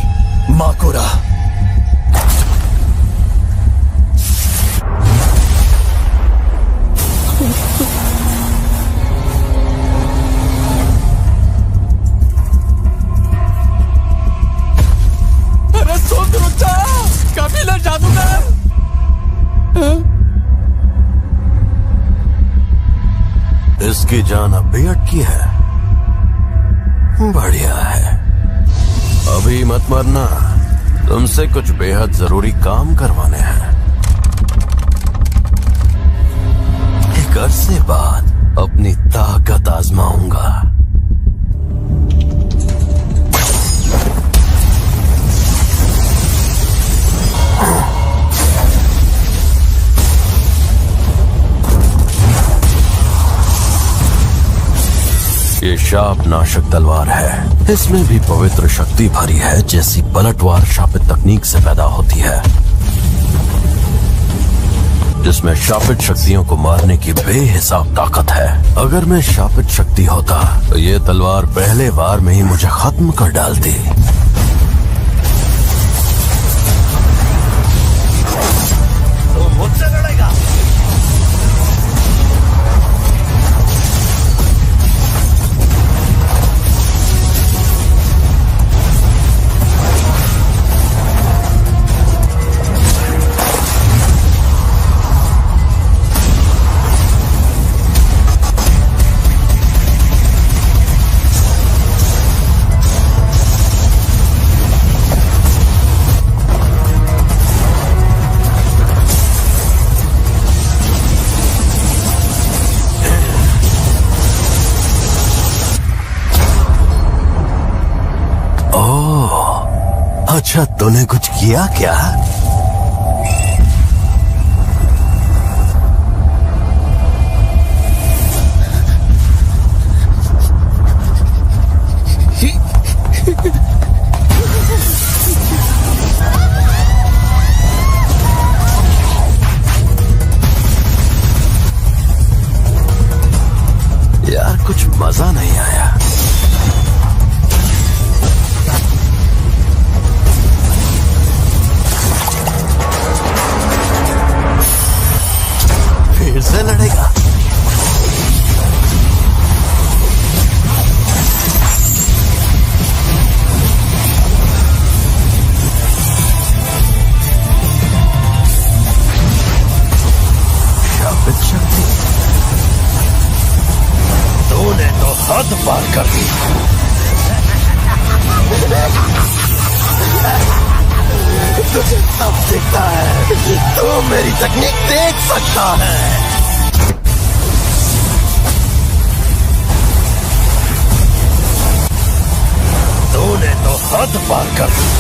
माकोरा। अरे सुन रुक जा, कबीला जादूगर। इसकी जान अब भी अटकी है। बढ़िया है, अभी मत मरना, तुमसे कुछ बेहद जरूरी काम करवाने हैं। एक अरसे बाद अपनी ताकत आजमाऊंगा। ये शाप नाशक तलवार है। इसमें भी पवित्र शक्ति भरी है, जैसी पलटवार शापित तकनीक से पैदा होती है, जिसमें शापित शक्तियों को मारने की बेहिसाब ताकत है। अगर मैं शापित शक्ति होता तो ये तलवार पहले वार में ही मुझे खत्म कर डालती। तो मुझसे लड़ेगा? अच्छा, तूने कुछ किया क्या? यार कुछ मजा नहीं आया। फिर से लड़ेगा? शापित शक्ति, तूने तो हद पार कर दी। तुझे सब दिखता है, तू मेरी तकनीक देख सकता है। तूने तो हद पार कर दी।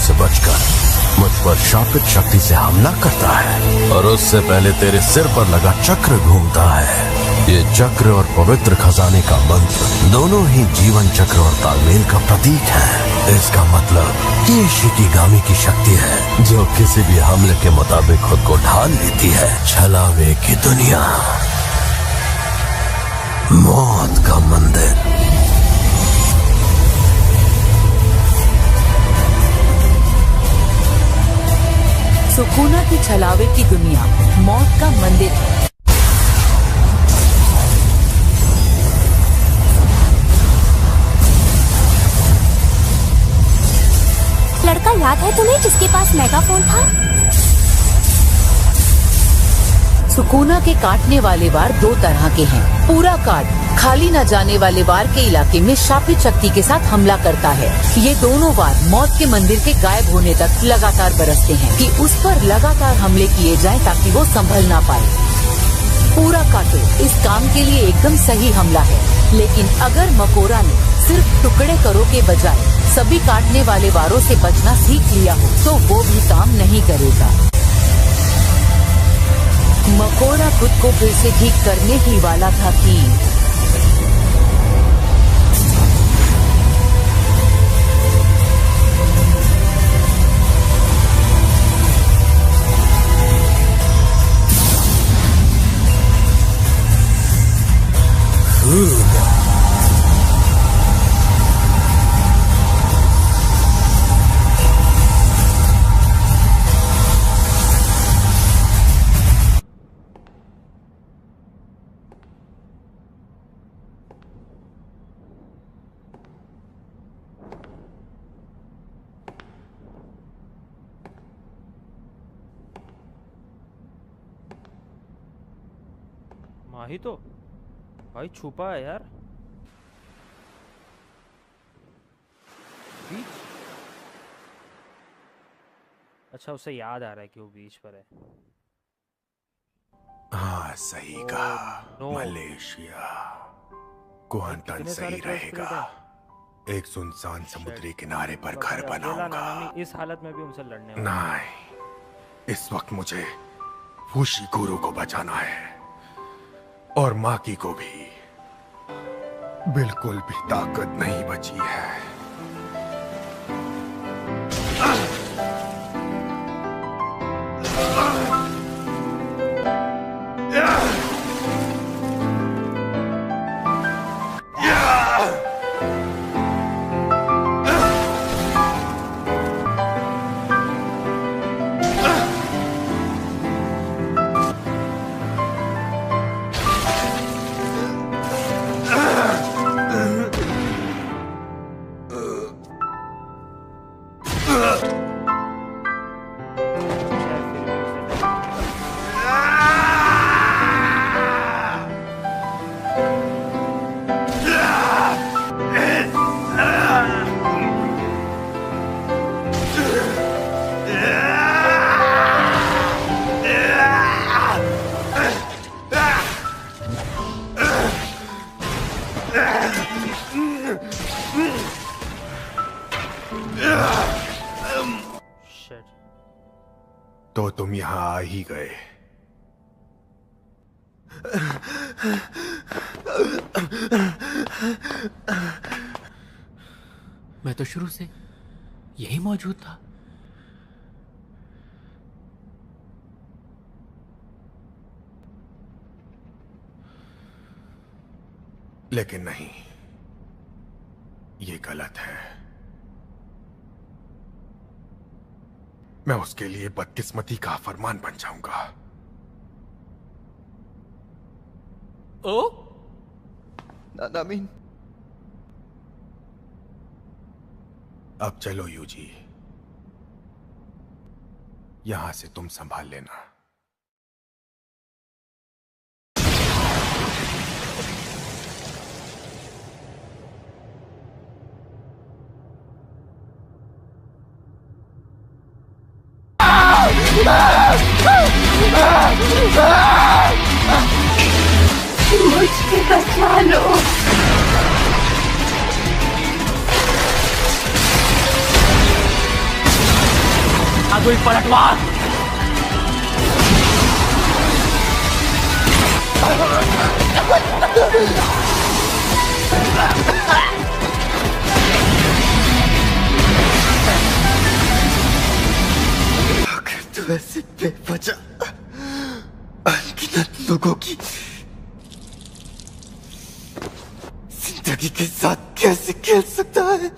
से बचकर मुझ पर शापित शक्ति से हमला करता है और उससे पहले तेरे सिर पर लगा चक्र घूमता है। ये चक्र और पवित्र खजाने का मंत्र दोनों ही जीवन चक्र और तालमेल का प्रतीक है। इसका मतलब ये शिकिगामी की शक्ति है जो किसी भी हमले के मुताबिक खुद को ढाल लेती है। छलावे की दुनिया, मौत का मंदिर। सुकूना की छलावे की दुनिया, मौत का मंदिर। लड़का याद है तुम्हें जिसके पास मेगाफोन था? सुकूना के काटने वाले वार दो तरह के हैं। पूरा काट खाली न जाने वाले वार के इलाके में शापित शक्ति के साथ हमला करता है। ये दोनों वार मौत के मंदिर के गायब होने तक लगातार बरसते हैं कि उस पर लगातार हमले किए जाएं ताकि वो संभल ना पाए। पूरा काटो इस काम के लिए एकदम सही हमला है, लेकिन अगर मकोरा ने सिर्फ टुकड़े करो के बजाय सभी काटने वाले वारों से बचना सीख लिया हो तो वो भी काम नहीं करेगा। मकोरा खुद को फिर से ठीक करने ही वाला था कि माही तो भाई छुपा है यार। बीच, अच्छा उसे याद आ रहा है कि वो बीच पर है। हाँ सही कहा। मलेशिया क्वांटन सही रहेगा। एक सुनसान समुद्री किनारे पर घर बनाऊंगा। इस हालत में भी उनसे लड़ने नहीं, इस वक्त मुझे फूशी गुरु को बचाना है और माकी को भी। बिल्कुल भी ताकत नहीं बची है। तो तुम यहाँ आ ही गए। मैं तो शुरू से यही मौजूद था। लेकिन नहीं, ये गलत है। मैं उसके लिए बदकिस्मती का फरमान बन जाऊंगा। ओ नानामीन, अब चलो यूजी, यहां से तुम संभाल लेना। मुझे बचा लो। जादुई पलटवार। अगर तू ऐसे बेवजह अनगिनत लोगों की जिंदगी के साथ कैसे खेल सकता है?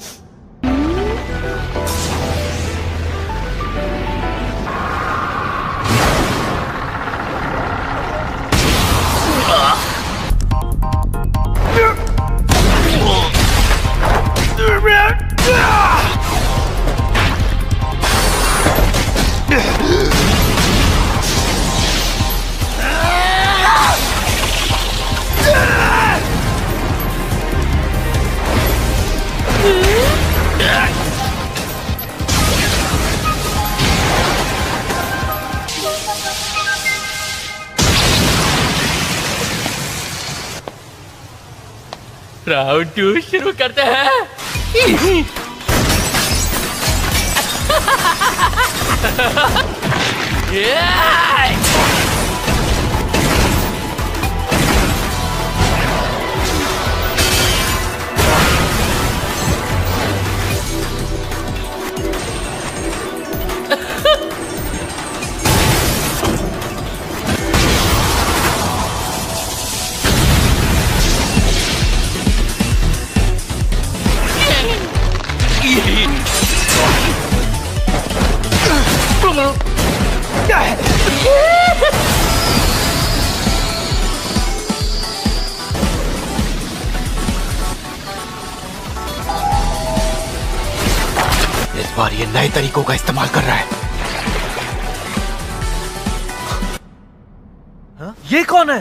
राउंड 2 शुरू करते हैं। इस बार ये नए तरीकों का इस्तेमाल कर रहा है। ये कौन है?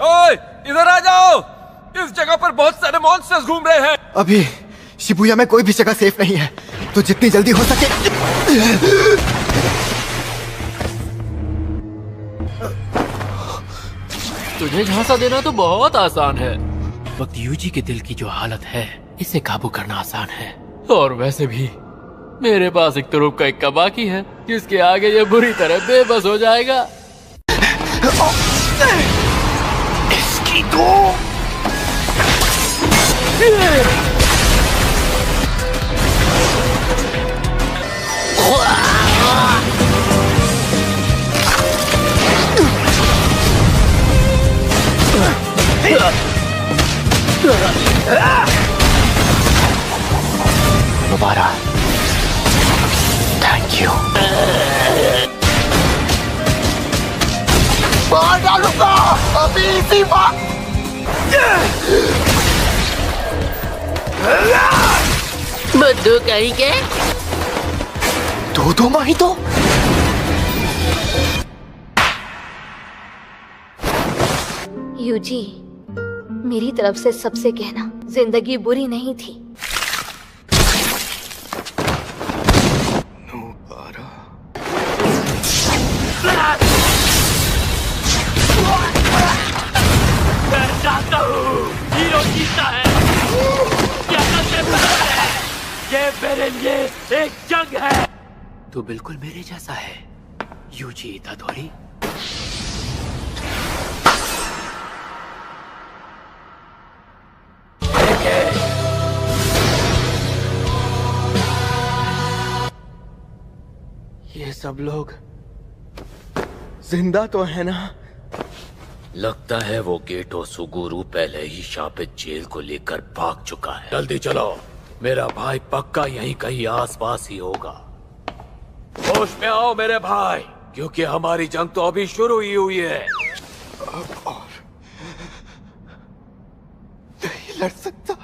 ओए, इधर आ जाओ। इस जगह पर बहुत सारे मॉन्स्टर्स घूम रहे हैं। अभी शिबुया में कोई भी जगह सेफ नहीं है, तो जितनी जल्दी हो सके। तुझे झांसा देना तो बहुत आसान है। वक्त यूजी के दिल की जो हालत है, इसे काबू करना आसान है। और वैसे भी मेरे पास एक तुरुप का इक्का बाकी है, जिसके आगे ये बुरी तरह बेबस हो जाएगा। इसकी तो दोबारा थैंक यू। मार डालूंगा अभी इसी वक्त। बुद्धू कहीं के दो माही तो यूजी, मेरी तरफ से सबसे कहना, जिंदगी बुरी नहीं थी। मैं जानता हूँ हीरो जीतता है। क्या करते हैं? ये मेरे लिए एक जंग है। तू बिल्कुल मेरे जैसा है, यूजी इतादोरी। ये सब लोग जिंदा तो है ना? लगता है वो गेटो सुगुरु पहले ही शापित जेल को लेकर भाग चुका है। जल्दी चलो, मेरा भाई पक्का यहीं कहीं आसपास ही होगा। होश में आओ मेरे भाई, क्योंकि हमारी जंग तो अभी शुरू ही हुई है। और नहीं लड़ सकता।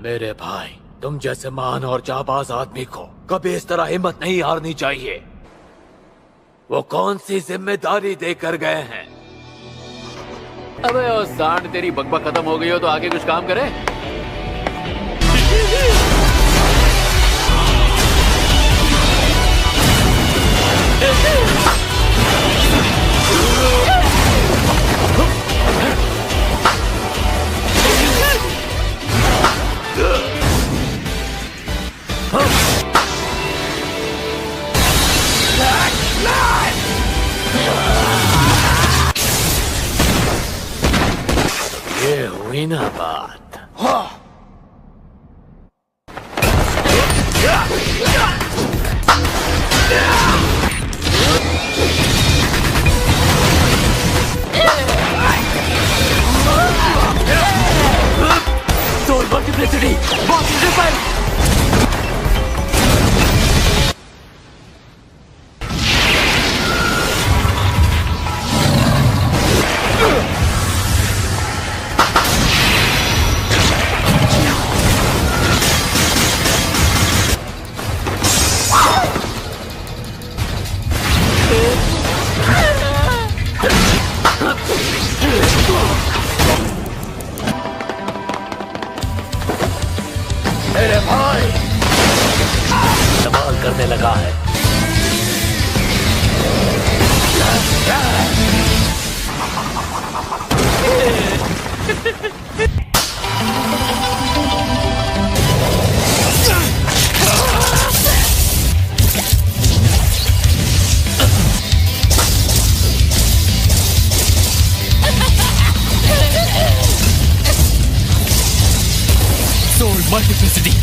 मेरे भाई, तुम जैसे महान और जाबाज आदमी को कभी इस तरह हिम्मत नहीं हारनी चाहिए। वो कौन सी जिम्मेदारी देकर गए हैं? अबे ओ सांड, तेरी बकबक खत्म हो गई हो तो आगे कुछ काम करे। ये हुई ना बात। Sole multiplicity box triple. मेरे भाई इस्तेमाल करने लगा है। Sole multiplicity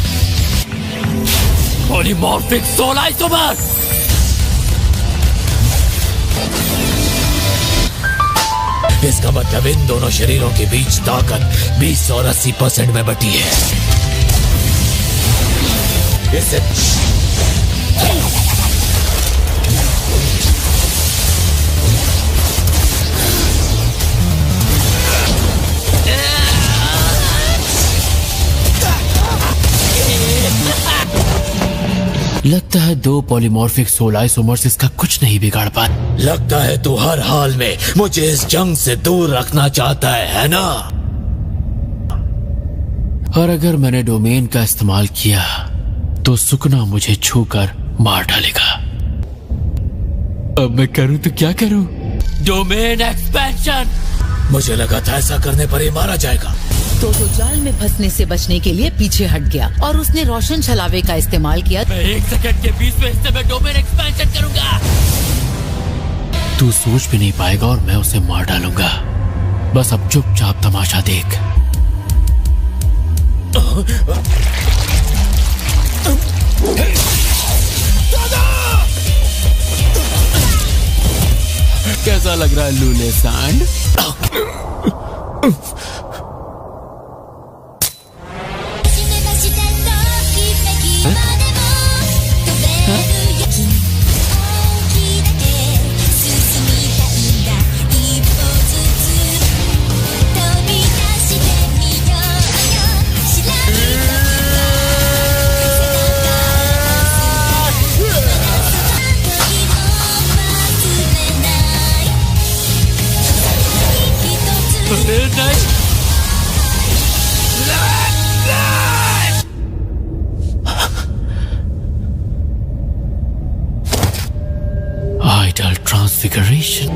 polymorphic sole isomer. इसका मतलब इन दोनों शरीरों के बीच ताकत 20 और 80% में बटी है। इसे लगता है दो पॉलीमॉर्फिक सोल आइसोमर्स इसका कुछ नहीं बिगाड़ पाए। लगता है तू हर हाल में मुझे इस जंग से दूर रखना चाहता है ना? और अगर मैंने डोमेन का इस्तेमाल किया तो सुकना मुझे छूकर मार डालेगा। अब मैं करूं तो क्या करूं? Domain expansion. मुझे लगा था ऐसा करने पर ही मारा जाएगा। तो जाल में फंसने से बचने के लिए पीछे हट गया और उसने रोशन छलावे का इस्तेमाल किया। मैं 1 सेकंड के 20वें हिस्से में डोमेन एक्सपेंशन करूंगा। तू सोच भी नहीं पाएगा और मैं उसे मार डालूंगा। बस अब चुपचाप तमाशा देख। कैसा लग रहा है लूले सांड? Idol transfiguration.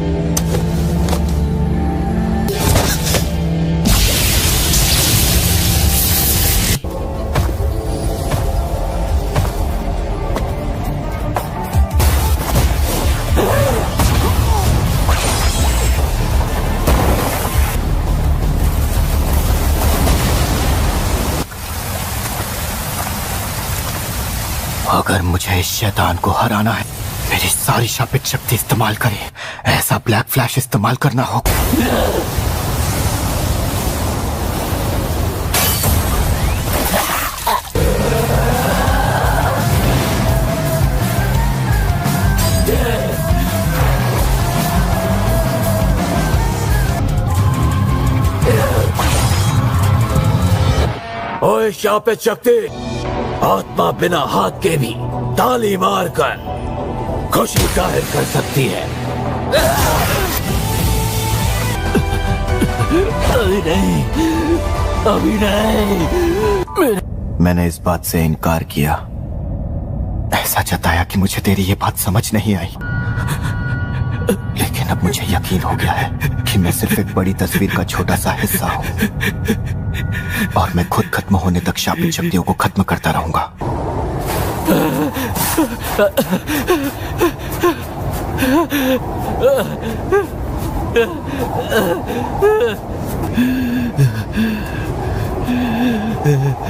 अगर मुझे इस शैतान को हराना है, मेरी सारी शापित शक्ति इस्तेमाल करे। ऐसा ब्लैक फ्लैश इस्तेमाल करना होगा। ओए शापित शक्ति, आत्मा बिना हाथ के भी ताली मारकर खुशी जाहिर कर सकती है। अभी नहीं, अभी नहीं। मैंने इस बात से इनकार किया, ऐसा जताया कि मुझे तेरी ये बात समझ नहीं आई। लेकिन अब मुझे यकीन हो गया है कि मैं सिर्फ एक बड़ी तस्वीर का छोटा सा हिस्सा हूँ और मैं खुद खत्म होने तक शापित शक्तियों को खत्म करता रहूंगा। नहीं